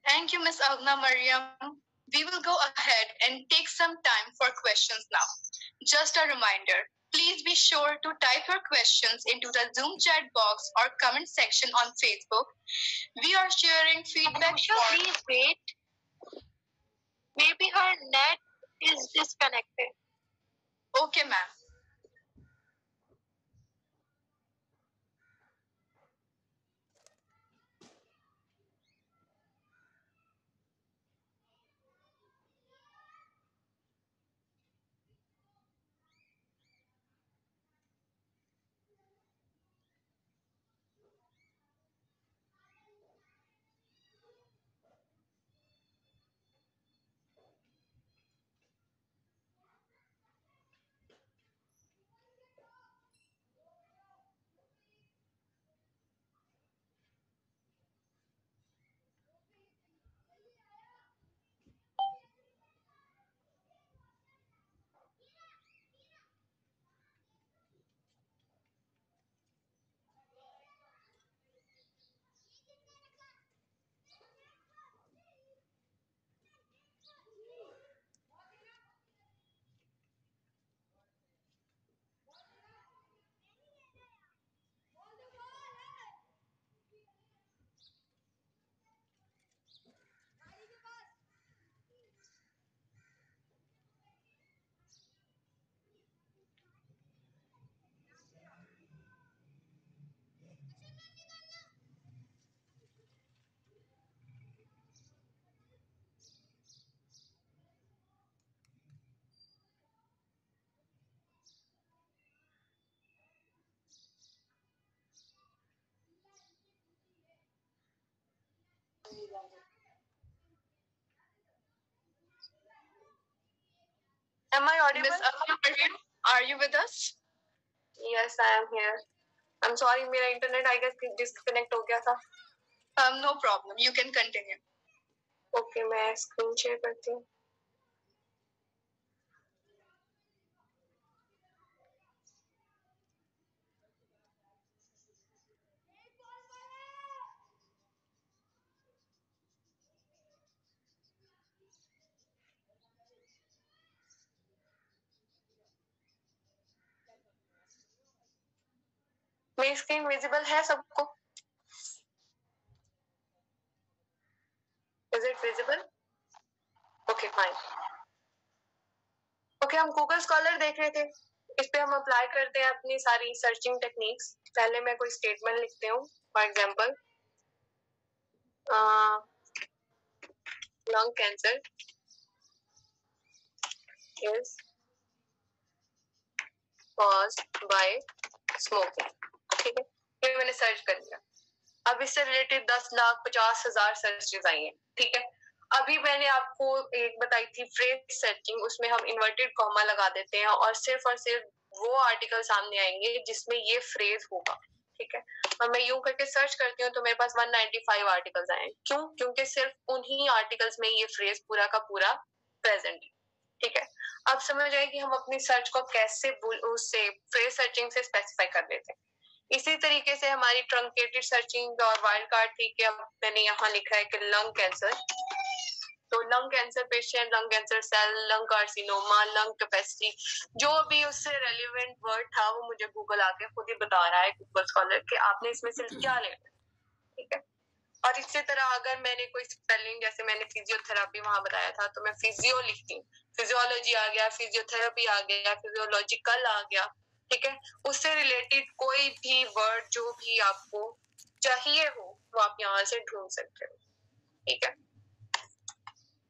Thank you, Ms. Agna Mariam. We will go ahead and take some time for questions now. Just a reminder, please be sure to type your questions into the Zoom chat box or comment section on Facebook. We are sharing feedback. Please wait. Maybe her net is disconnected. Okay, ma'am. Am I audible? Ms. Agna Mariam, are you with us? Yes, I am here. I'm sorry, मेरा internet I guess disconnect हो गया था। No problem. You can continue. Okay, मैं screen share करती हूँ। मेरी screen visible है सबको? Is it visible? Okay fine. Okay, हम गूगल स्कॉलर देख रहे थे। इस पे हम अप्लाई करते हैं अपनी सारी सर्चिंग टेक्निक्स। पहले मैं कोई स्टेटमेंट लिखती हूँ, for example lung cancer is caused by smoking। ठीक है, ये मैंने सर्च कर लिया। अब इससे रिलेटेड 10,50,000 सर्चेज आई हैं। ठीक है, अभी मैंने आपको एक बताई थी फ्रेज सर्चिंग, उसमें हम इन्वर्टेड कॉमा लगा देते हैं और सिर्फ वो आर्टिकल सामने आएंगे जिसमें ये फ्रेज होगा, ठीक है। और मैं यूं करके सर्च करती हूँ तो मेरे पास 195 आर्टिकल्स आए। क्यों? क्योंकि सिर्फ उन्हीं आर्टिकल्स में ये फ्रेज पूरा का पूरा प्रेजेंट है, ठीक है। अब समझ आए कि हम अपनी सर्च को कैसे उससे फ्रेज सर्चिंग से स्पेसिफाई कर लेते हैं। इसी तरीके से हमारी ट्रंकेटेड सर्चिंग और वाइल्ड कार्ड थी कि अब मैंने यहाँ लिखा है कि लंग कैंसर, तो lung cancer patient, lung cancer cell, lung carcinoma, lung capacity, जो भी उससे रेलिवेंट वर्ड था वो मुझे गूगल आके खुद ही बता रहा है, गूगल स्कॉलर, कि आपने इसमें से क्या लेना, ठीक है। और इसी तरह अगर मैंने कोई स्पेलिंग, जैसे मैंने फिजियोथेरेपी वहां बताया था, तो मैं फिजियो लिखती हूँ, फिजियोलॉजी आ गया, फिजियोथेरेपी आ गया, फिजियोलॉजिकल आ गया, ठीक है। उससे रिलेटेड कोई भी वर्ड जो भी आपको चाहिए हो वो आप यहाँ से ढूंढ सकते हो, ठीक है।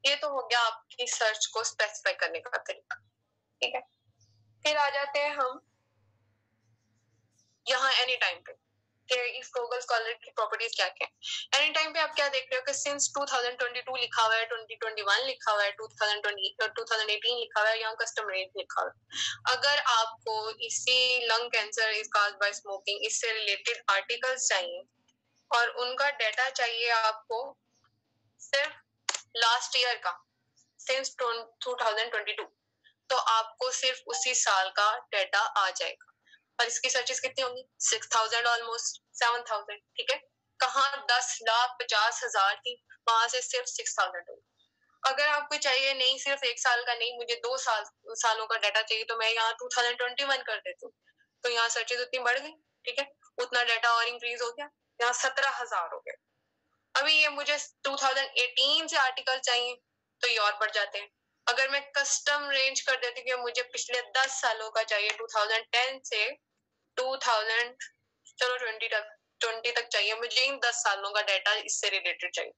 ये तो हो गया आपकी सर्च को स्पेसिफाई करने का तरीका, ठीक है। फिर आ जाते हैं हम यहाँ एनी टाइम पे, कि इस गूगल स्कॉलर की प्रॉपर्टीज क्या क्या है। एनी टाइम पे आप क्या देख रहे हो कि सिंस 2022 लिखा हुआ है, 2021 लिखा हुआ है, 2018 लिखा हुआ है, यहाँ कस्टम रेट लिखा हुआ है। अगर आपको इसी lung cancer is caused by smoking इससे रिलेटेड आर्टिकल्स चाहिए और उनका डाटा चाहिए आपको सिर्फ लास्ट ईयर का, सिंस 2022, तो आपको सिर्फ उसी साल का डाटा आ जाएगा। और इसकी सर्चेस कितनी होंगी? 6000 ऑलमोस्ट 7000, ठीक है। कहाँ 10,50,000 थी, वहां से सिर्फ 6000 होगी। अगर आपको चाहिए नहीं सिर्फ एक साल का नहीं, मुझे 2 सालों का डाटा चाहिए, तो मैं यहाँ 2021 कर देती हूँ, तो यहाँ सर्चेस उतनी बढ़ गई, ठीक है। उतना डाटा और इंक्रीज हो गया, यहाँ 17,000 हो गया। अभी ये मुझे 2018 से आर्टिकल चाहिए तो ये और बढ़ जाते हैं। अगर मैं कस्टम रेंज कर देती हूँ कि मुझे पिछले 10 सालों का चाहिए, 2010 से 2000 चलो 20 तक चाहिए, मुझे इन 10 सालों का डाटा इससे रिलेटेड चाहिए,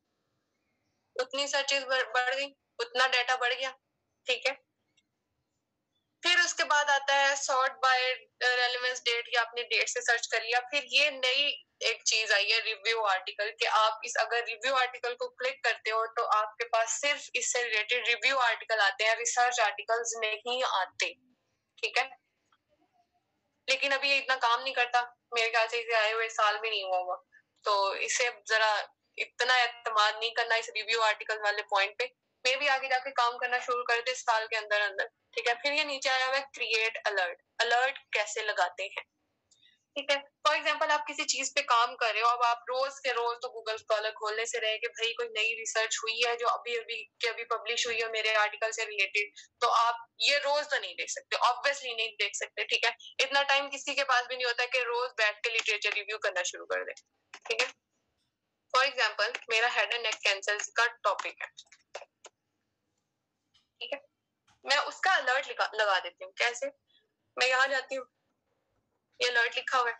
उतनी सर्चेस बढ़ गई, उतना डाटा बढ़ गया, ठीक है। फिर उसके बाद आता है सॉर्ट बाय रेलेवेंस डेट, या आपने डेट से सर्च कर लिया। फिर ये नई एक चीज आई है रिव्यू आर्टिकल, कि आप अगर रिव्यू आर्टिकल को क्लिक करते हो तो आपके पास सिर्फ इससे रिलेटेड रिव्यू आर्टिकल आते हैं, रिसर्च आर्टिकल्स नहीं आते, ठीक है। लेकिन अभी ये इतना काम नहीं करता, मेरे ख्याल से इसे आए हुए साल भी नहीं हुआ होगा, तो इसे जरा इतना एतमाद नहीं करना इस रिव्यू आर्टिकल वाले पॉइंट पे। मे भी आगे जाके काम करना शुरू कर दे साल के अंदर अंदर, ठीक है। फिर ये नीचे आया हुआ है क्रिएट अलर्ट, अलर्ट कैसे लगाते हैं, ठीक है। फॉर एग्जाम्पल आप किसी चीज पे काम कर रहे हो, अब आप रोज के रोज तो गूगल स्कॉलर खोलने से रहे कि भाई कोई नई रिसर्च हुई है जो अभी पब्लिश हुई है मेरे आर्टिकल से रिलेटेड, तो आप ये रोज तो नहीं देख सकते, ऑब्वियसली नहीं देख सकते, ठीक है। इतना टाइम किसी के पास भी नहीं होता कि रोज बैठ के लिटरेचर रिव्यू करना शुरू कर दे, ठीक है। फॉर एग्जाम्पल मेरा हेड एंड नेक कैंसर का टॉपिक है, ठीक है। मैं उसका अलर्ट लगा देती हूँ। कैसे? मैं यहाँ जाती हूँ, ये अलर्ट लिखा हुआ है,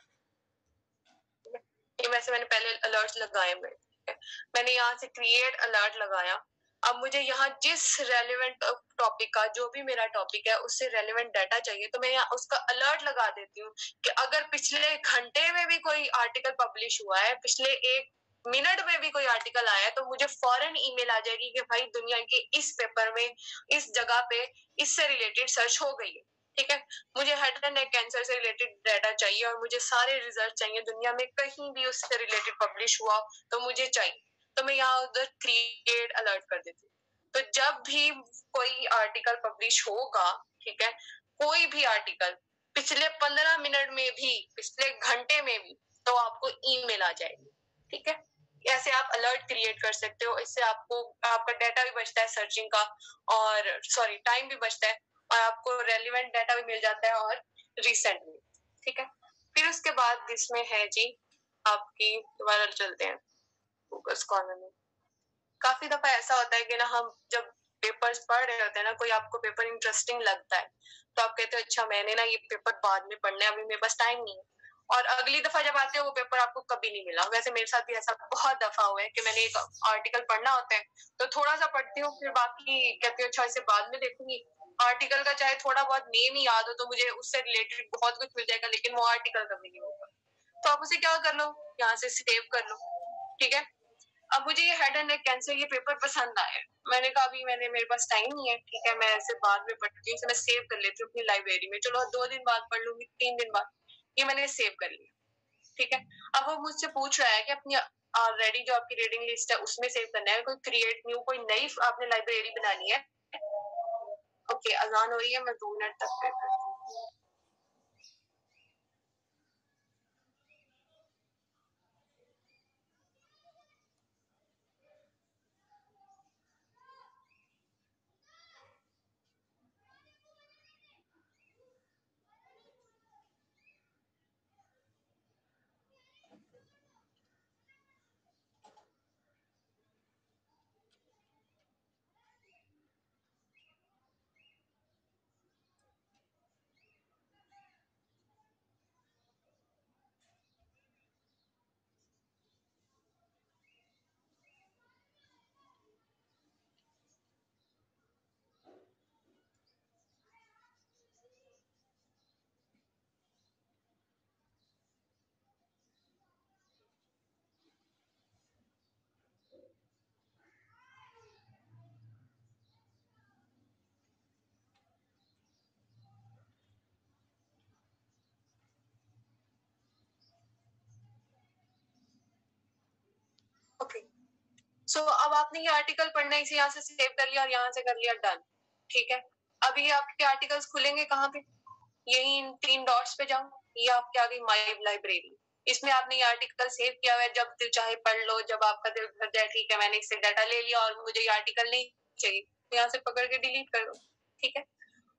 ये वैसे मैंने पहले अलर्ट लगाए हुए, मैंने यहाँ से क्रिएट अलर्ट लगाया। अब मुझे यहाँ जिस रेलेवेंट टॉपिक का, जो भी मेरा टॉपिक है उससे रेलेवेंट डाटा चाहिए, तो मैं यहाँ उसका अलर्ट लगा देती हूँ कि अगर पिछले घंटे में भी कोई आर्टिकल पब्लिश हुआ है, पिछले 1 मिनट में भी कोई आर्टिकल आया है, तो मुझे फौरन ईमेल आ जाएगी कि भाई दुनिया के इस पेपर में इस जगह पे इससे रिलेटेड सर्च हो गई है, ठीक है। मुझे हेड एंड नेक कैंसर से रिलेटेड डाटा चाहिए और मुझे सारे रिजल्ट चाहिए, दुनिया में कहीं भी उससे रिलेटेड पब्लिश हुआ तो मुझे चाहिए, तो मैं यहाँ उधर क्रिएट अलर्ट कर देती हूँ। तो जब भी कोई आर्टिकल पब्लिश होगा, ठीक है, कोई भी आर्टिकल पिछले 15 मिनट में भी, पिछले घंटे में भी, तो आपको ईमेल आ जाएगी, ठीक है। ऐसे आप अलर्ट क्रिएट कर सकते हो, इससे आपको आपका डाटा भी बचता है सर्चिंग का, और टाइम भी बचता है, और आपको रेलिवेंट डाटा भी मिल जाता है और रिसेंट भी, ठीक है। फिर उसके बाद इसमें है जी आपकी, दोबारा चलते हैं गूगल स्कॉलर में। काफी दफा ऐसा होता है कि ना हम जब पेपर्स पढ़ रहे होते हैं ना, कोई आपको पेपर इंटरेस्टिंग लगता है तो आप कहते हो अच्छा मैंने ना ये पेपर बाद में पढ़ना है, अभी मेरे पास टाइम नहीं है, और अगली दफा जब आते हो वो पेपर आपको कभी नहीं मिला। वैसे मेरे साथ भी ऐसा बहुत दफा हुआ है कि मैंने एक आर्टिकल पढ़ना होता है तो थोड़ा सा पढ़ती हूँ, फिर बाकी कहती हूँ अच्छा इसे बाद में देखूंगी। आर्टिकल का चाहे थोड़ा बहुत नेम ही याद हो तो मुझे उससे रिलेटेड बहुत कुछ मिल जाएगा, लेकिन वो आर्टिकल कभी नहीं होगा। तो आप उसे क्या कर लो, यहाँ से सेव कर लो, ठीक है। अब मुझे ये हेड एंड नेक कैंसर ये पेपर पसंद आया, मैंने कहा अभी मेरे पास टाइम नहीं है, ठीक है मैं ऐसे बाद में पढ़ती हूँ, मैं सेव कर लेती हूँ अपनी लाइब्रेरी में, चलो 2 दिन बाद पढ़ लूंगी, 3 दिन बाद, ये मैंने सेव कर लिया, ठीक है। अब वो मुझसे पूछ रहा है कि अपनी ऑलरेडी जो आपकी रीडिंग लिस्ट है उसमें सेव करना है, कोई क्रिएट न्यू कोई नई आपने लाइब्रेरी बनानी है। ओके, अजान हो रही है, मैं 2 मिनट तक वेट करती हूँ। ओके, सो अब आपने ये आर्टिकल पढ़ना है, इसे यहाँ से सेव कर लिया और यहाँ से कर लिया डन, ठीक है। अभी आपके आर्टिकल्स खुलेंगे कहाँ पे, यही इन 3 डॉट्स पे जाओ, ये आपके आ गई माय लाइब्रेरी, इसमें आपने ये आर्टिकल सेव किया हुआ है, जब दिल चाहे पढ़ लो, जब आपका दिल भर जाए, ठीक है मैंने इससे डाटा ले लिया और मुझे ये आर्टिकल नहीं चाहिए, तो यहाँ से पकड़ के डिलीट कर दो, ठीक है।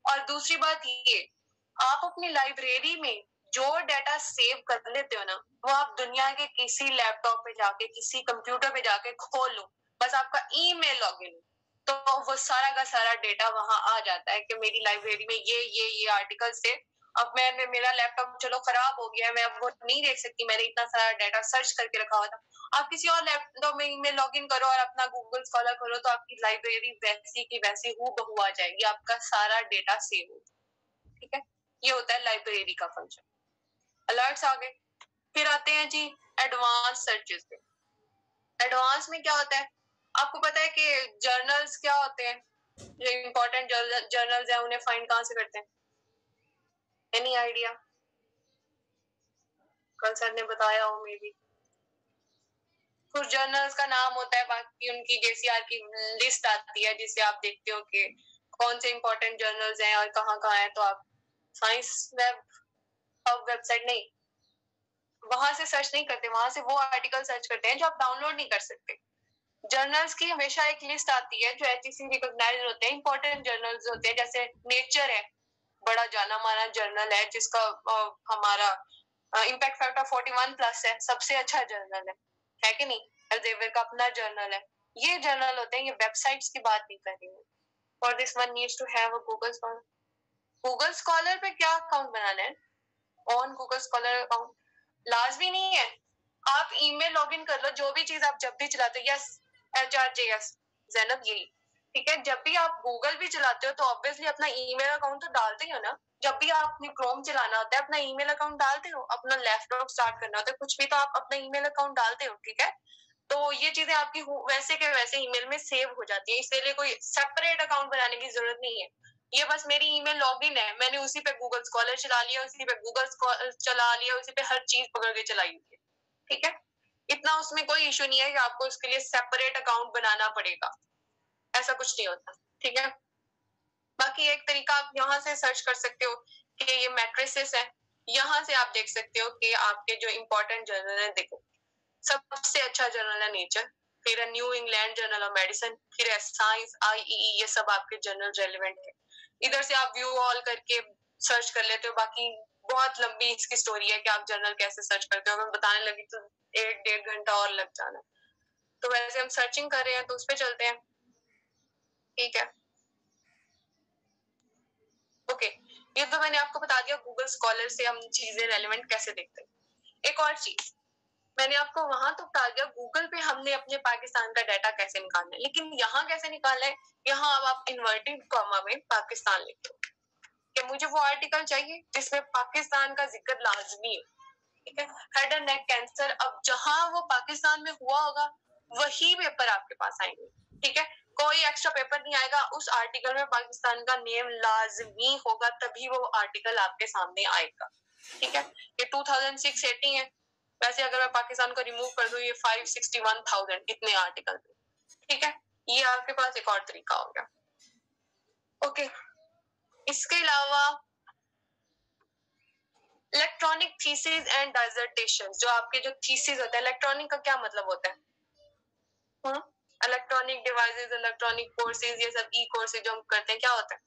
और दूसरी बात ये, आप अपनी लाइब्रेरी में जो डाटा सेव कर लेते हो ना, वो आप दुनिया के किसी लैपटॉप पे जाके, किसी कंप्यूटर पे जाके खोल लो, बस आपका ईमेल लॉगिन, तो वो सारा का सारा डेटा वहां आ जाता है कि मेरी लाइब्रेरी में ये आर्टिकल से, अब मेरा लैपटॉप चलो खराब हो गया है, मैं अब वो नहीं देख सकती, मैंने इतना सारा डाटा सर्च करके रखा हुआ था। आप किसी और लैपटॉप में ईमेल लॉगिन करो और अपना गूगल स्कॉलर खोलो, तो आपकी लाइब्रेरी वैसी की वैसी हूबहू आ जाएगी, आपका सारा डेटा सेव हो, ठीक है। ये होता है लाइब्रेरी का फंक्शन। अलर्ट्स आ गए, फिर आते हैं जी एडवांस सर्चेस पे। एडवांस में क्या होता है, आपको पता है कि जर्नल्स क्या होते हैं, जो इम्पोर्टेंट जर्नल्स है उन्हें फाइंड कहाँ से करते हैं, एनी आइडिया? कल सर ने बताया हो मे बी। कुछ जर्नल्स का नाम होता है, बाकी उनकी जेसीआर की लिस्ट आती है जिसे आप देखते हो कि कौन से इम्पोर्टेंट जर्नल्स हैं और कहाँ कहाँ है, तो आप साइंस वेब वेबसाइट नहीं, वहां से सर्च नहीं करते, वहां से वो आर्टिकल सर्च करते हैं जो आप डाउनलोड नहीं कर सकते। जर्नल्स की हमेशा एक लिस्ट आती है जो एचईसी रिकॉग्नाइज्ड होते हैं, इंपॉर्टेंट जर्नल्स होते हैं, जैसे नेचर है, बड़ा जाना माना जर्नल है जिसका हमारा इम्पैक्ट फैक्टर 41+ है, सबसे अच्छा जर्नल है कि नहीं, एल्सेवियर का अपना जर्नल है। ये जर्नल होते हैं, ये वेबसाइट्स की बात नहीं कर रही हूँ। For this one needs to have a Google Scholar. Google Scholar पे क्या अकाउंट बनाना है, ऑन गूगल स्कॉलर अकाउंट लाजमी नहीं है, आप ईमेल लॉगिन कर लो, जो भी चीज आप जब भी चलाते हो, यस HRJS जैनब यही, ठीक है। जब भी आप गूगल भी चलाते हो तो ऑब्वियसली अपना ईमेल अकाउंट तो डालते ही हो ना, जब भी आपने क्रोम चलाना होता है अपना ईमेल अकाउंट डालते हो, अपना लैपटॉप स्टार्ट करना होता है, कुछ भी तो आप अपना ईमेल अकाउंट डालते हो, ठीक है। तो ये चीजें आपकी वैसे के वैसे ईमेल में सेव हो जाती है, इसके लिए कोई सेपरेट अकाउंट बनाने की जरूरत नहीं है। ये बस मेरी ईमेल लॉगिन है, मैंने उसी पे गूगल स्कॉलर चला लिया, उसी पे गूगल चला लिया, उसी पे हर चीज पकड़ के चलाई हुई है, ठीक है। इतना उसमें कोई इशू नहीं है कि आपको इसके लिए सेपरेट अकाउंट बनाना पड़ेगा, ऐसा कुछ नहीं होता, ठीक है। बाकी एक तरीका आप यहाँ से सर्च कर सकते हो कि ये मैट्रिसेस है, यहाँ से आप देख सकते हो कि आपके जो इम्पोर्टेंट जर्नल है, देखो सबसे अच्छा जर्नल है नेचर, फिर new England journal of medicine, फिर साइंस, IEE, ये सब आपके जर्नल रेलिवेंट है। इधर से आप व्यू ऑल करके सर्च कर लेते हो, बाकी बहुत लंबी इसकी स्टोरी है कि आप जर्नल कैसे सर्च करते हो, मैं बताने लगी तो 1-1.5 घंटा और लग जाना। तो वैसे हम सर्चिंग कर रहे हैं तो उस पर चलते हैं, ठीक है। ओके, ये तो मैंने आपको बता दिया गूगल स्कॉलर से हम चीजें रेलिवेंट कैसे देखते हैं। एक और चीज मैंने आपको वहां तो बता दिया, गूगल पे हमने अपने पाकिस्तान का डाटा कैसे निकालना है, लेकिन यहाँ कैसे निकालना है, यहाँ अब आप इन्वर्टेड कॉमा में पाकिस्तान लिखते हो कि मुझे वो आर्टिकल चाहिए जिसमें पाकिस्तान का जिक्र लाजमी है, ठीक है। हेड एंड नेक कैंसर, अब जहां वो पाकिस्तान में हुआ होगा वही पेपर आपके पास आएंगे, ठीक है। कोई एक्स्ट्रा पेपर नहीं आएगा। उस आर्टिकल में पाकिस्तान का नेम लाजमी होगा, तभी वो आर्टिकल आपके सामने आएगा, ठीक है। ये 2680 है। वैसे अगर मैं पाकिस्तान को रिमूव कर दूं, ये 561,000 इतने आर्टिकल, ठीक है। ये आपके पास एक और तरीका हो गया, ओके। इसके अलावा इलेक्ट्रॉनिक थीसिस एंड डिसर्टेशन, जो आपके जो थीसिस होते हैं, इलेक्ट्रॉनिक का क्या मतलब होता है? इलेक्ट्रॉनिक डिवाइसेस, इलेक्ट्रॉनिक कोर्सेज, ये सब ई कोर्सेज जो हम करते हैं, क्या होता है?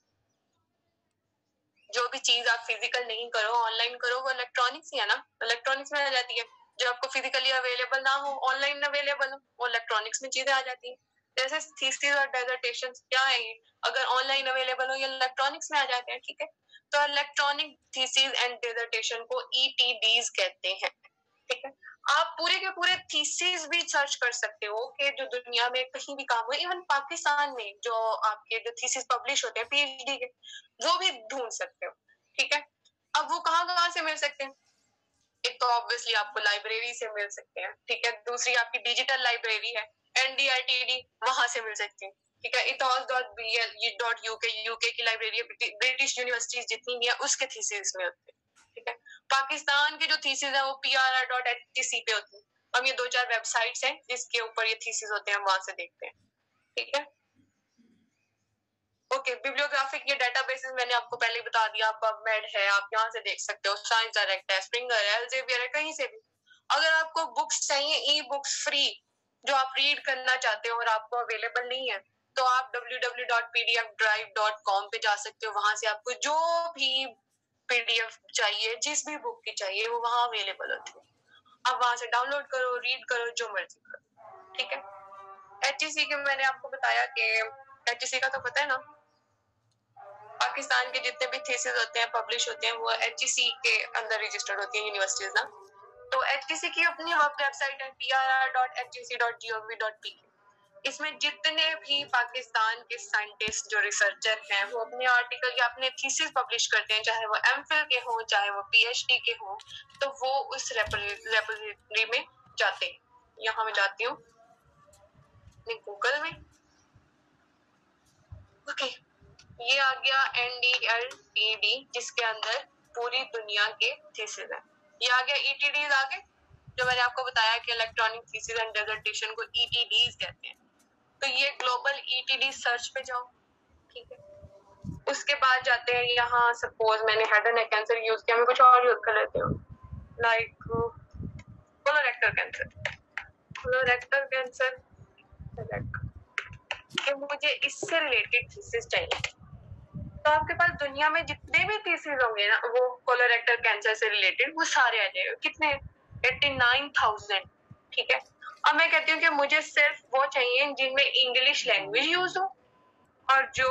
जो भी चीज आप फिजिकल नहीं करो, ऑनलाइन करो, वो इलेक्ट्रॉनिक्स ही है ना, इलेक्ट्रॉनिक्स में आ जाती है। जो आपको फिजिकली अवेलेबल ना हो, ऑनलाइन अवेलेबल हो, वो इलेक्ट्रॉनिक्स में चीजें आ जाती है। जैसे थीसिस और डिसर्टेशन क्या है, ये अगर ऑनलाइन अवेलेबल हो, ये इलेक्ट्रॉनिक्स में आ जाते हैं, ठीक है। तो इलेक्ट्रॉनिक थीसिस एंड डिसर्टेशन को ETDs कहते हैं, ठीक है। आप पूरे के पूरे थीसिस भी सर्च कर सकते हो कि जो दुनिया में कहीं भी काम हो, इवन पाकिस्तान में जो आपके जो थीसिस पब्लिश होते हैं PhD के, वो भी ढूंढ सकते हो, ठीक है। अब वो कहाँ से मिल सकते हैं? एक तो ऑब्वियसली आपको लाइब्रेरी से मिल सकते हैं, ठीक है। दूसरी आपकी डिजिटल लाइब्रेरी है NDITD, वहां से मिल सकते हैं, ठीक है। ethos.bl.uk, यूके की लाइब्रेरी, ब्रिटिश यूनिवर्सिटीज जितनी भी है उसके थीसिस में होते हैं, ठीक है। पाकिस्तान के जो थीसिस है वो PRR.HTC पे होते हैं। हम ये 2-4 वेबसाइट्स हैं जिसके ऊपर ये थीसिस होते हैं, हम वहां से देखते हैं, ठीक है। ओके, बिब्लियोग्राफिक ये डेटाबेसेस मैंने आपको पहले ही बता दिया, पबमेड है, आप यहाँ से देख सकते हो, साइंस डायरेक्ट है, स्प्रिंगर है, एल्सेवियर है, कहीं से भी। अगर आपको बुक्स चाहिए, ई बुक्स फ्री, जो आप रीड करना चाहते हो और आपको अवेलेबल नहीं है, तो आप www.pdfdrive.com पे जा सकते हो। वहां से आपको जो भी PDF चाहिए, जिस भी बुक की चाहिए, वो वहां अवेलेबल होती है। आप वहां से डाउनलोड करो, रीड करो, जो मर्जी करो, ठीक है। HEC के मैंने आपको बताया कि HEC का तो पता है ना, पाकिस्तान के जितने भी थीसिस होते हैं, पब्लिश होते हैं, वो HEC के अंदर रजिस्टर्ड होती है यूनिवर्सिटीज ना। तो HEC की अपनी वेबसाइट है prr.hec.gov.pk। इसमें जितने भी पाकिस्तान के साइंटिस्ट जो रिसर्चर हैं, वो अपने आर्टिकल या अपने थीसिस पब्लिश करते हैं, चाहे वो MPhil के हो, चाहे वो PhD के हो, तो वो उस रेपोजिटरी में जाते हैं। यहाँ मैं जाती हूँ गूगल में, ओके। ये आ गया NDLTD, जिसके अंदर पूरी दुनिया के थीसिस है। ये आ गया ETDs आ गए, जो मैंने आपको बताया कि इलेक्ट्रॉनिक थीसिस एंड डिसर्टेशन को ETDs कहते हैं। तो ये ग्लोबल ETD सर्च पे जाओ, ठीक है। उसके बाद जाते हैं यहाँ, सपोज मैंने head and neck cancer use किया, मैं कुछ और यूज कर लेती हूँ, like colorectal cancer. Colorectal cancer कि मुझे इससे रिलेटेड थीसिस चाहिए, तो आपके पास दुनिया में जितने भी थीसिस होंगे ना, वो कोलोरेक्टल कैंसर से रिलेटेड, वो सारे आ जाएंगे। कितने? 89,000, ठीक है। अब मैं कहती हूँ कि मुझे सिर्फ वो चाहिए जिनमें इंग्लिश लैंग्वेज यूज हो, और जो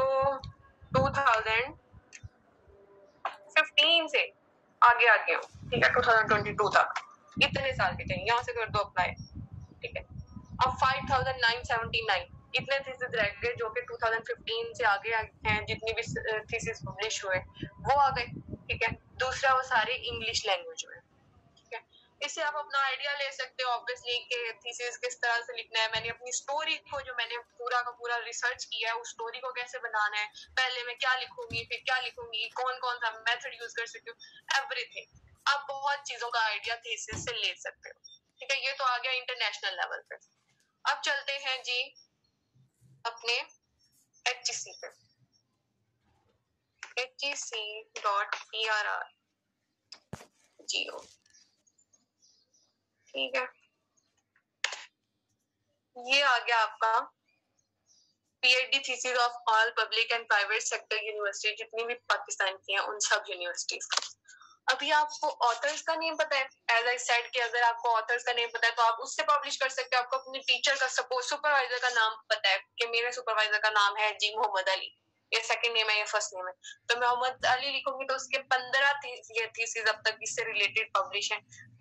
2015 से आगे हो, ठीक है, 2022 तक, इतने साल के चाहिए। यहाँ से कर दो अप्लाई, ठीक है। अब 5,979 इतने थीसिस रह गए जो कि 2015 से आगे हैं, जितनी भी थीसिस पब्लिश हुए वो आ गए, ठीक है। दूसरा, वो सारे इंग्लिश लैंग्वेज में, ठीक है। इससे आप अपना आइडिया ले सकते हो ऑब्वियसली कि थीसिस किस तरह से लिखना है। मैंने अपनी स्टोरी को, जो मैंने पूरा का पूरा रिसर्च किया है, उस स्टोरी को कैसे बनाना है, पहले मैं क्या लिखूंगी, फिर क्या लिखूंगी, कौन कौन सा मेथड यूज कर सकती हूँ, एवरीथिंग। आप बहुत चीजों का आइडिया थीसिस से ले सकते हो, ठीक है। ये तो आ गया इंटरनेशनल लेवल पे। अब चलते हैं जी अपने HEC पे, HEC.prr.gov, ठीक है। ये आ गया आपका PhD thesis of all public and private sector university, जितनी भी पाकिस्तान की हैं, उन सब यूनिवर्सिटीज। अभी आपको ऑथर्स का नेम पता है, एज आई सेड कि अगर आपको ऑथर्स का नेम पता है तो आप उससे पब्लिश कर सकते हो। आपको अपने टीचर का, सपोज सुपरवाइजर का नाम पता है कि मेरे सुपरवाइजर का नाम है जी मोहम्मद अली, ये सेकंड नेम है, ये फर्स्ट नेम है, तो मैं मोहम्मद अली लिखूंगी तो उसके 15 थीसिस अब तक इससे रिलेटेड पब्लिश है,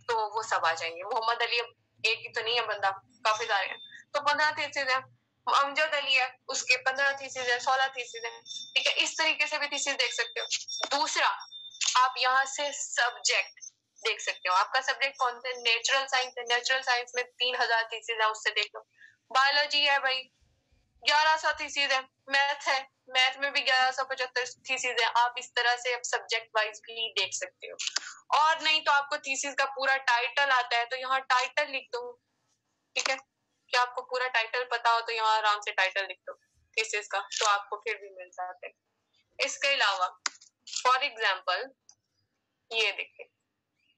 तो वो सब आ जाएंगे। मोहम्मद अली एक ही तो नहीं है बंदा, काफी सारे हैं, तो 15 थीसिस है। अमजद अली है, उसके 15 थीसिस है, 16 थीसिस है, ठीक है। इस तरीके से भी थीसिस देख सकते हो। दूसरा, आप यहाँ से सब्जेक्ट देख सकते हो। आपका सब्जेक्ट कौन सा? नेचुरल साइंस है, नेचुरल साइंस में 3,000 थीसिस है, उससे देख लो। बायोलॉजी है भाई 1100 थीसिस है, मैथ है, मैथ में भी 1175 थीसिस है। आप इस तरह से अब सब्जेक्ट वाइज भी देख सकते हो। और नहीं तो आपको थीसिस का पूरा टाइटल आता है तो यहाँ टाइटल लिख दो, ठीक है। क्या आपको पूरा टाइटल पता हो तो यहाँ आराम से टाइटल लिख दो थीसिस का, तो आपको फिर भी मिल जाते हैं। इसके अलावा फॉर एग्जाम्पल ये देखिए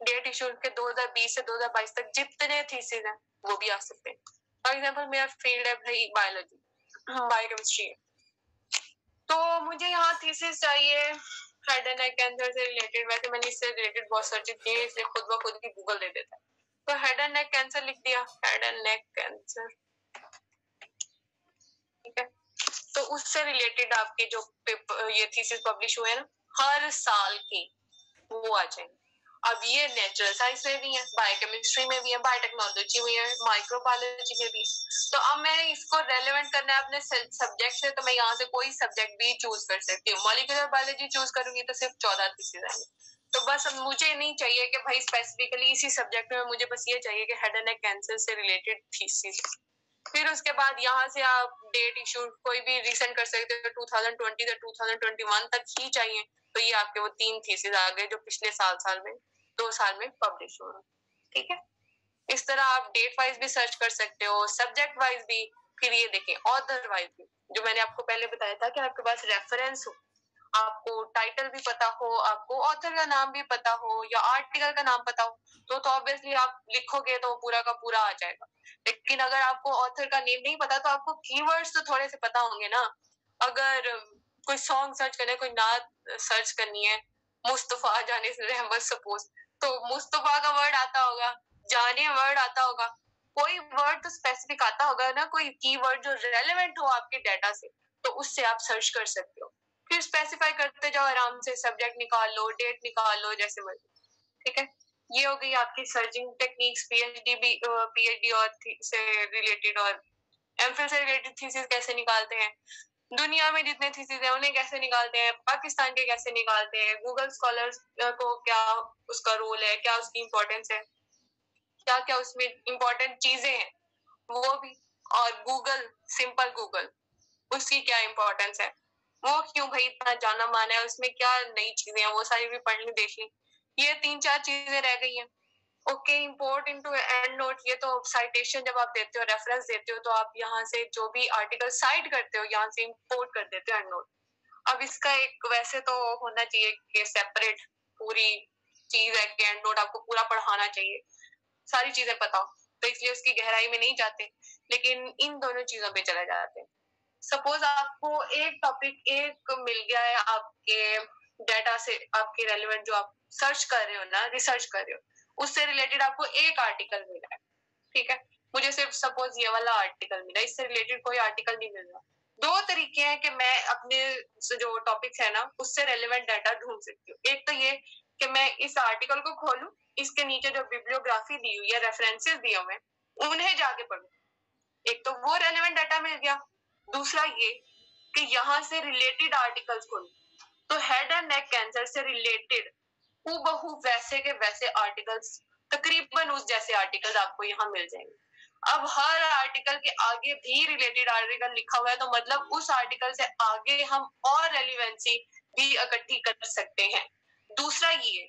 डेट इशू के 2020 से 2022 तक जितने थीसिस हैं वो भी आ सकते हैं। फॉर एग्जाम्पल मेरा फील्ड है भाई बायोलॉजी, बायोकेमिस्ट्री है, तो मुझे यहाँ थीसिस चाहिए हेड एंड नेक कैंसर से रिलेटेड। वैसे मैंने इससे रिलेटेड बहुत सर्च किए, इसलिए खुद ब खुद ही गूगल दे देता है। तो हेड एंड नेक कैंसर लिख दिया, हेड एंड नेक कैंसर, ठीक है। तो उससे रिलेटेड आपके जो ये थीसिस पब्लिश हुए ना हर साल की, वो आ जाएंगे। अब ये नेचुरल साइंस में भी है, बायोकेमिस्ट्री में भी है, बायोटेक्नोलॉजी में है, माइक्रोबायोलॉजी में भी। तो अब मैं इसको रेलेवेंट करना है अपने सब्जेक्ट से, तो मैं यहाँ से कोई सब्जेक्ट भी चूज कर सकती हूँ। मॉलिक्यूलर बायोलॉजी चूज करूंगी तो सिर्फ 14 थीसिस आएंगे। तो बस अब मुझे नहीं चाहिए कि भाई स्पेसिफिकली इसी सब्जेक्ट में, मुझे बस ये चाहिए कि हेड एंड नेक कैंसर से रिलेटेड थीसिस। फिर उसके बाद यहाँ से आप डेट इशू कोई भी रिसेंट कर सकते हो, 2020 से 2021 तक ही चाहिए तो ये आपके वो 3 थीसिस आ गए जो पिछले साल में 2 साल में पब्लिश हो रहा, ठीक है। इस तरह आप डेट वाइज भी सर्च कर सकते हो, सब्जेक्ट वाइज भी। फिर ये देखें ऑथर वाइज भी, जो मैंने आपको पहले बताया था कि आपके पास रेफरेंस हो, आपको टाइटल भी पता हो, आपको ऑथर का नाम भी पता हो या आर्टिकल का नाम पता हो, तो ऑब्वियसली आप लिखोगे तो पूरा का पूरा आ जाएगा। लेकिन अगर आपको ऑथर का नेम नहीं पता तो आपको कीवर्ड्स तो थोड़े से पता होंगे ना। अगर कोई सॉन्ग सर्च करना है, कोई नात सर्च करनी है, मुस्तफा जाने से रहमत सपोज, तो मुस्तफा का वर्ड आता होगा, जाने वर्ड आता होगा, कोई वर्ड तो स्पेसिफिक आता होगा ना, कोई कीवर्ड जो रेलेवेंट हो आपके डाटा से, तो उससे आप सर्च कर सकते हो। फिर स्पेसिफाई करते जाओ आराम से, सब्जेक्ट निकाल लो, डेट निकाल लो, जैसे मर्जी, ठीक है। ये हो गई आपकी सर्चिंग टेक्निक्स, पीएचडी और से रिलेटेड, और एमफिल से रिलेटेड थीसिस कैसे निकालते हैं, दुनिया में जितने थीसिस हैं उन्हें कैसे निकालते हैं, पाकिस्तान के कैसे निकालते हैं, गूगल स्कॉलर्स को क्या उसका रोल है, क्या उसकी इम्पोर्टेंस है, क्या क्या उसमें इम्पोर्टेंट चीजें हैं वो भी, और गूगल सिंपल गूगल उसकी क्या इम्पोर्टेंस है, वो क्यों भाई इतना जाना माना है, उसमें क्या नई चीजें हैं, वो सारी भी पढ़ ली देख ली। ये 3-4 चीजें रह गई हैं। Okay, import into and note, ये तो साइटेशन जब आप देते हो, रेफरेंस देते हो, तो आप यहाँ से जो भी आर्टिकल साइट करते हो यहाँ से इंपोर्ट कर देते हो एंड नोट। अब इसका एक वैसे तो होना चाहिए कि सेपरेट पूरी चीज है कि एंड नोट आपको पूरा पढ़ाना चाहिए, सारी चीजें पता हो, तो इसलिए उसकी गहराई में नहीं जाते, लेकिन इन दोनों चीजों पे चले जाते हैं। सपोज आपको एक टॉपिक एक मिल गया है आपके डाटा से, आपके रेलेवेंट जो आप सर्च कर रहे हो ना, रिसर्च कर रहे हो, उससे रिलेटेड आपको एक आर्टिकल मिला है, ठीक है। मुझे सिर्फ सपोज ये वाला आर्टिकल मिला, इससे रिलेटेड कोई आर्टिकल नहीं मिल रहा। 2 तरीके हैं कि मैं अपने जो टॉपिक्स है ना उससे रेलेवेंट डाटा ढूंढ सकती हूँ। एक तो ये कि मैं इस आर्टिकल को खोलूं, इसके नीचे जो बिब्लियोग्राफी दी हुई है, रेफरेंसेस दिए हुए हैं, उन्हें जाके पढ़ूं, एक तो वो रेलेवेंट डाटा मिल गया। दूसरा ये कि यहाँ से रिलेटेड आर्टिकल्स खोलूं, तो हेड एंड नेक कैंसर से रिलेटेड हूबहू वैसे के वैसे आर्टिकल्स, तकरीबन उस जैसे आर्टिकल्स आपको यहाँ मिल जाएंगे। अब हर आर्टिकल के आगे भी रिलेटेड आर्टिकल लिखा हुआ है, तो मतलब उस आर्टिकल से आगे हम और रेलिवेंसी भी इकट्ठी कर सकते हैं। दूसरा ये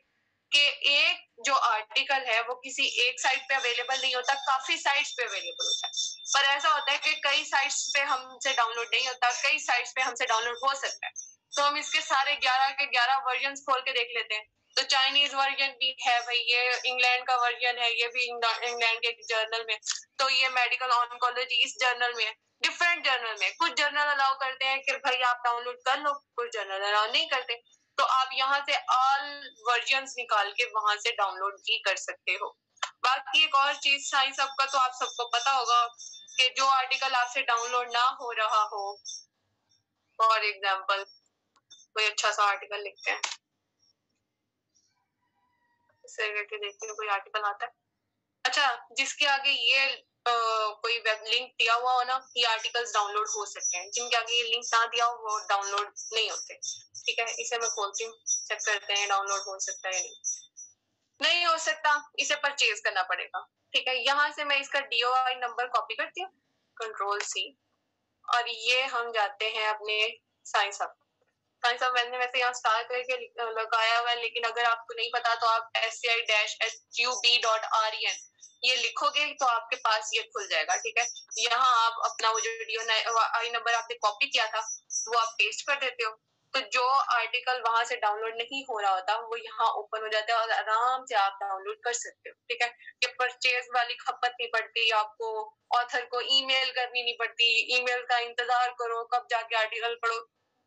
कि एक जो आर्टिकल है वो किसी एक साइट पे अवेलेबल नहीं होता, काफी साइट्स पे अवेलेबल होता है। पर ऐसा होता है कि कई साइट्स पे हमसे डाउनलोड नहीं होता, कई साइट्स पे हमसे डाउनलोड हो सकता है। तो हम इसके सारे 11 के 11 वर्जन खोल के देख लेते हैं। तो चाइनीज वर्जन भी है भाई, ये इंग्लैंड का वर्जन है, ये भी इंग्लैंड के जर्नल में, तो ये मेडिकल ऑन्कोलॉजी इस जर्नल में है। डिफरेंट जर्नल में कुछ जर्नल अलाउ करते हैं कि भाई आप डाउनलोड कर लो, कुछ जर्नल अलाउ नहीं करते, तो आप यहाँ से ऑल वर्जन्स निकाल के वहां से डाउनलोड भी कर सकते हो। बाकी एक और चीज साइंस सबका तो आप सबको पता होगा कि जो आर्टिकल आपसे डाउनलोड ना हो रहा हो, फॉर एग्जाम्पल कोई अच्छा सा आर्टिकल लिखते हैं, इससे रिलेटेड देखते हैं कोई आर्टिकल आता है, अच्छा जिसके आगे ये कोई वेब लिंक दिया हुआ हो ना, ये आर्टिकल्स डाउनलोड हो सकते हैं, जिनके आगे ये लिंक ना दिया हो वो डाउनलोड नहीं होते, ठीक है। इसे मैं खोलती हूँ, चेक करते हैं डाउनलोड हो सकता है नहीं हो सकता, इसे परचेज करना पड़ेगा, ठीक है। यहाँ से मैं इसका DOI नंबर कॉपी करती हूँ, कंट्रोल सी, और ये हम जाते हैं अपने साइंस हब। साइंस हब मैंने वैसे यहाँ स्टार करके लगाया हुआ है, लेकिन अगर आपको नहीं पता तो आप sci-sub.ren ये लिखोगे तो आपके पास ये खुल जाएगा, ठीक है। यहाँ आप अपना वो जो आई नंबर आपने कॉपी किया था वो आप पेस्ट कर देते हो, तो जो आर्टिकल वहां से डाउनलोड नहीं हो रहा होता वो यहाँ ओपन हो जाता है और आराम से आप डाउनलोड कर सकते हो, ठीक है। ये परचेज वाली खपत नहीं पड़ती आपको, ऑथर को ईमेल करनी नहीं पड़ती, ईमेल का इंतजार करो कब जाके आर्टिकल पढ़ो।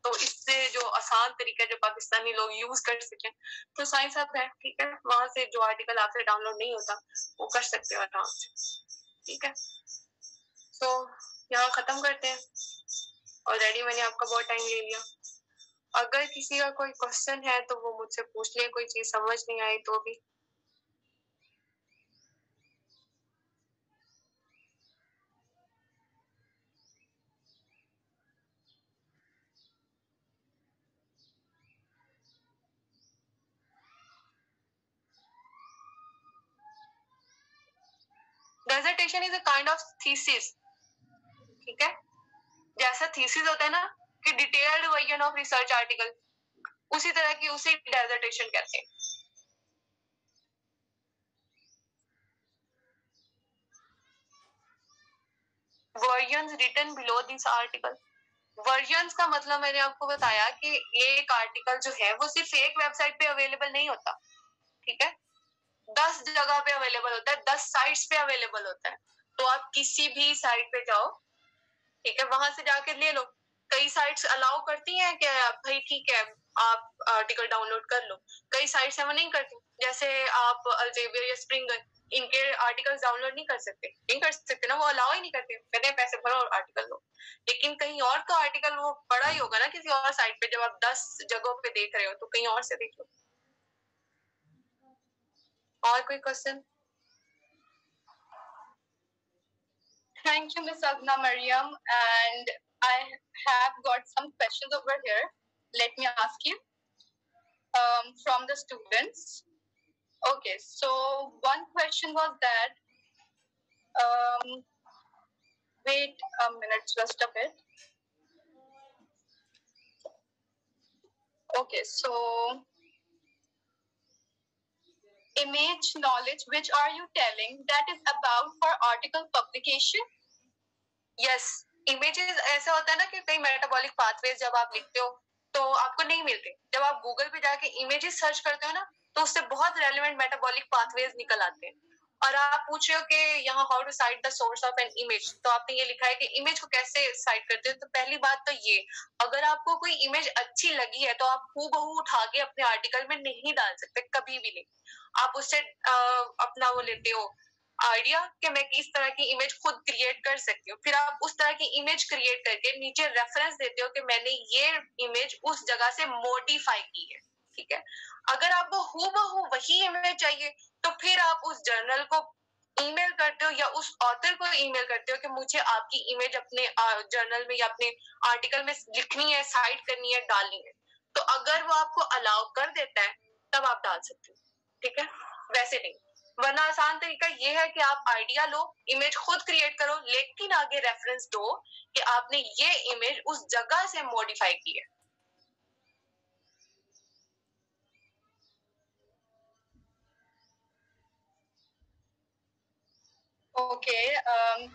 तो इससे जो आसान तरीका है जो पाकिस्तानी लोग यूज कर सकें तो साइंस हब है, ठीक है। वहां से जो आर्टिकल आपसे डाउनलोड नहीं होता वो कर सकते हो आराम से, ठीक है। तो यहाँ खत्म करते हैं, ऑलरेडी मैंने आपका बहुत टाइम ले लिया। अगर किसी का कोई क्वेश्चन है तो वो मुझसे पूछ ले, कोई चीज समझ नहीं आई तो भी। Dissertation is a kind of thesis, ठीक है। जैसा थीसिस होता है ना कि detailed version of research article, उसी तरह की उसे डिसर्टेशन कहते हैं। Versions written below this article, versions का मतलब मैंने आपको बताया कि ये एक आर्टिकल जो है वो सिर्फ एक वेबसाइट पे अवेलेबल नहीं होता, ठीक है। 10 जगह पे अवेलेबल होता है, 10 साइट्स पे अवेलेबल होता है। तो आप किसी भी साइट पे जाओ, ठीक है, वहां से जाके ले लो। कई साइट्स अलाउ करती हैं कि भाई ठीक है आप आर्टिकल डाउनलोड कर लो, कई साइट्स है वो नहीं करती। जैसे आप अल्जेवियर या स्प्रिंगर इनके आर्टिकल्स डाउनलोड नहीं कर सकते ना, वो अलाउ ही नहीं करते, कहते हैं पैसे भरो और आर्टिकल लो। लेकिन कहीं और का आर्टिकल वो पड़ा ही होगा ना किसी और साइट पे, जब आप 10 जगहों पे देख रहे हो तो कहीं और से देख लो। और कोई question? Thank you, Miss Agna Mariam. And I have got some questions over here. Let me ask you from the students. Okay, so one question was that, wait a minute, just a bit. Okay, so image knowledge, which are you telling that is about for article publication? Yes, images ऐसा होता है ना कि कई metabolic pathways जब आप लिखते हो तो आपको नहीं मिलते। जब आप गूगल पे जाके इमेजेस सर्च करते हो ना तो उससे बहुत रेलेवेंट मेटाबॉलिक पाथवेज निकल आते हैं। और आप पूछ रहे हो कि यहाँ how to cite the source of an image, तो आपने ये लिखा है कि इमेज को कैसे साइट करते हो। तो पहली बात तो ये, अगर आपको कोई इमेज अच्छी लगी है तो आप हूबहू उठा के अपने आर्टिकल में नहीं डाल सकते, कभी भी नहीं। आप उससे अपना वो लेते हो आइडिया कि मैं किस तरह की इमेज खुद क्रिएट कर सकती हूँ, फिर आप उस तरह की इमेज क्रिएट करके नीचे रेफरेंस देते हो कि मैंने ये इमेज उस जगह से मॉडिफाई की है, ठीक है। अगर आपको हूबहू वही इमेज चाहिए तो फिर आप उस जर्नल को ईमेल करते हो या उस ऑथर को ईमेल करते हो कि मुझे आपकी इमेज अपने जर्नल में या अपने आर्टिकल में लिखनी है, साइट करनी है, डालनी है। तो अगर वो आपको अलाउ कर देता है तब आप डाल सकते हो, ठीक है, वैसे नहीं। वरना आसान तरीका ये है कि आप आइडिया लो, इमेज खुद क्रिएट करो, लेकिन आगे रेफरेंस दो कि आपने ये इमेज उस जगह से मॉडिफाई की है। Okay,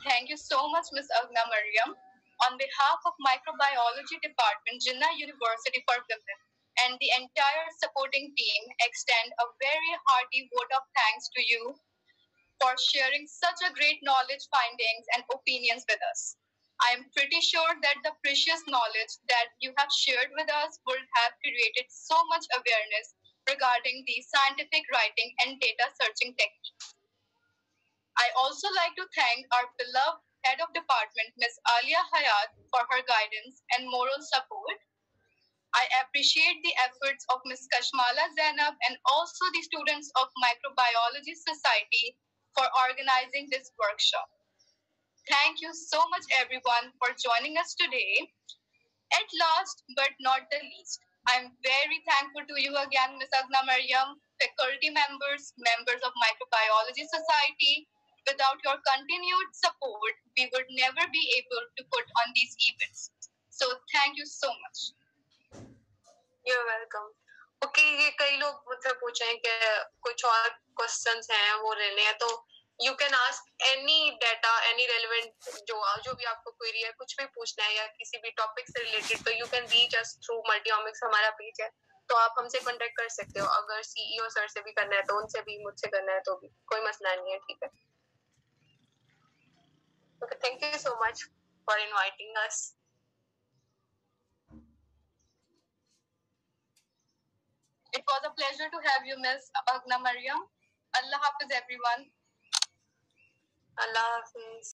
thank you so much, Ms. Agna Mariam. On behalf of Microbiology Department, Jinnah University for Women, and the entire supporting team, extend a very hearty vote of thanks to you for sharing such a great knowledge, findings, and opinions with us. I am pretty sure that the precious knowledge that you have shared with us would have created so much awareness regarding the scientific writing and data searching techniques. I also like to thank our beloved Head of Department, Ms. Alia Hayat, for her guidance and moral support. I appreciate the efforts of Ms. Kashmala Zainab and also the students of Microbiology Society for organizing this workshop. Thank you so much, everyone, for joining us today. At last, but not the least, I'm very thankful to you again, Ms. Agna Mariam, faculty members, members of Microbiology Society, Without your continued support, we would never be able to put on these events. So thank you so much. You're welcome. Okay, ये कई लोग मुझसे पूछे हैं कि कुछ और questions हैं वो लेने हैं, तो you can ask any data, any relevant जो भी आपको क्वेरी है, कुछ भी पूछना है या किसी भी टॉपिक से रिलेटेड, तो you can reach us through Multiomics, हमारा पेज है, तो आप हमसे कांटेक्ट कर सकते हो. अगर सीईओ सर से भी करना है तो उनसे भी, मुझसे करना है तो भी कोई मसला नहीं है. ठीक है. Okay, thank you so much for inviting us. It was a pleasure to have you, Miss Abhagna Mariam. Allah Hafiz, everyone. Allah Hafiz.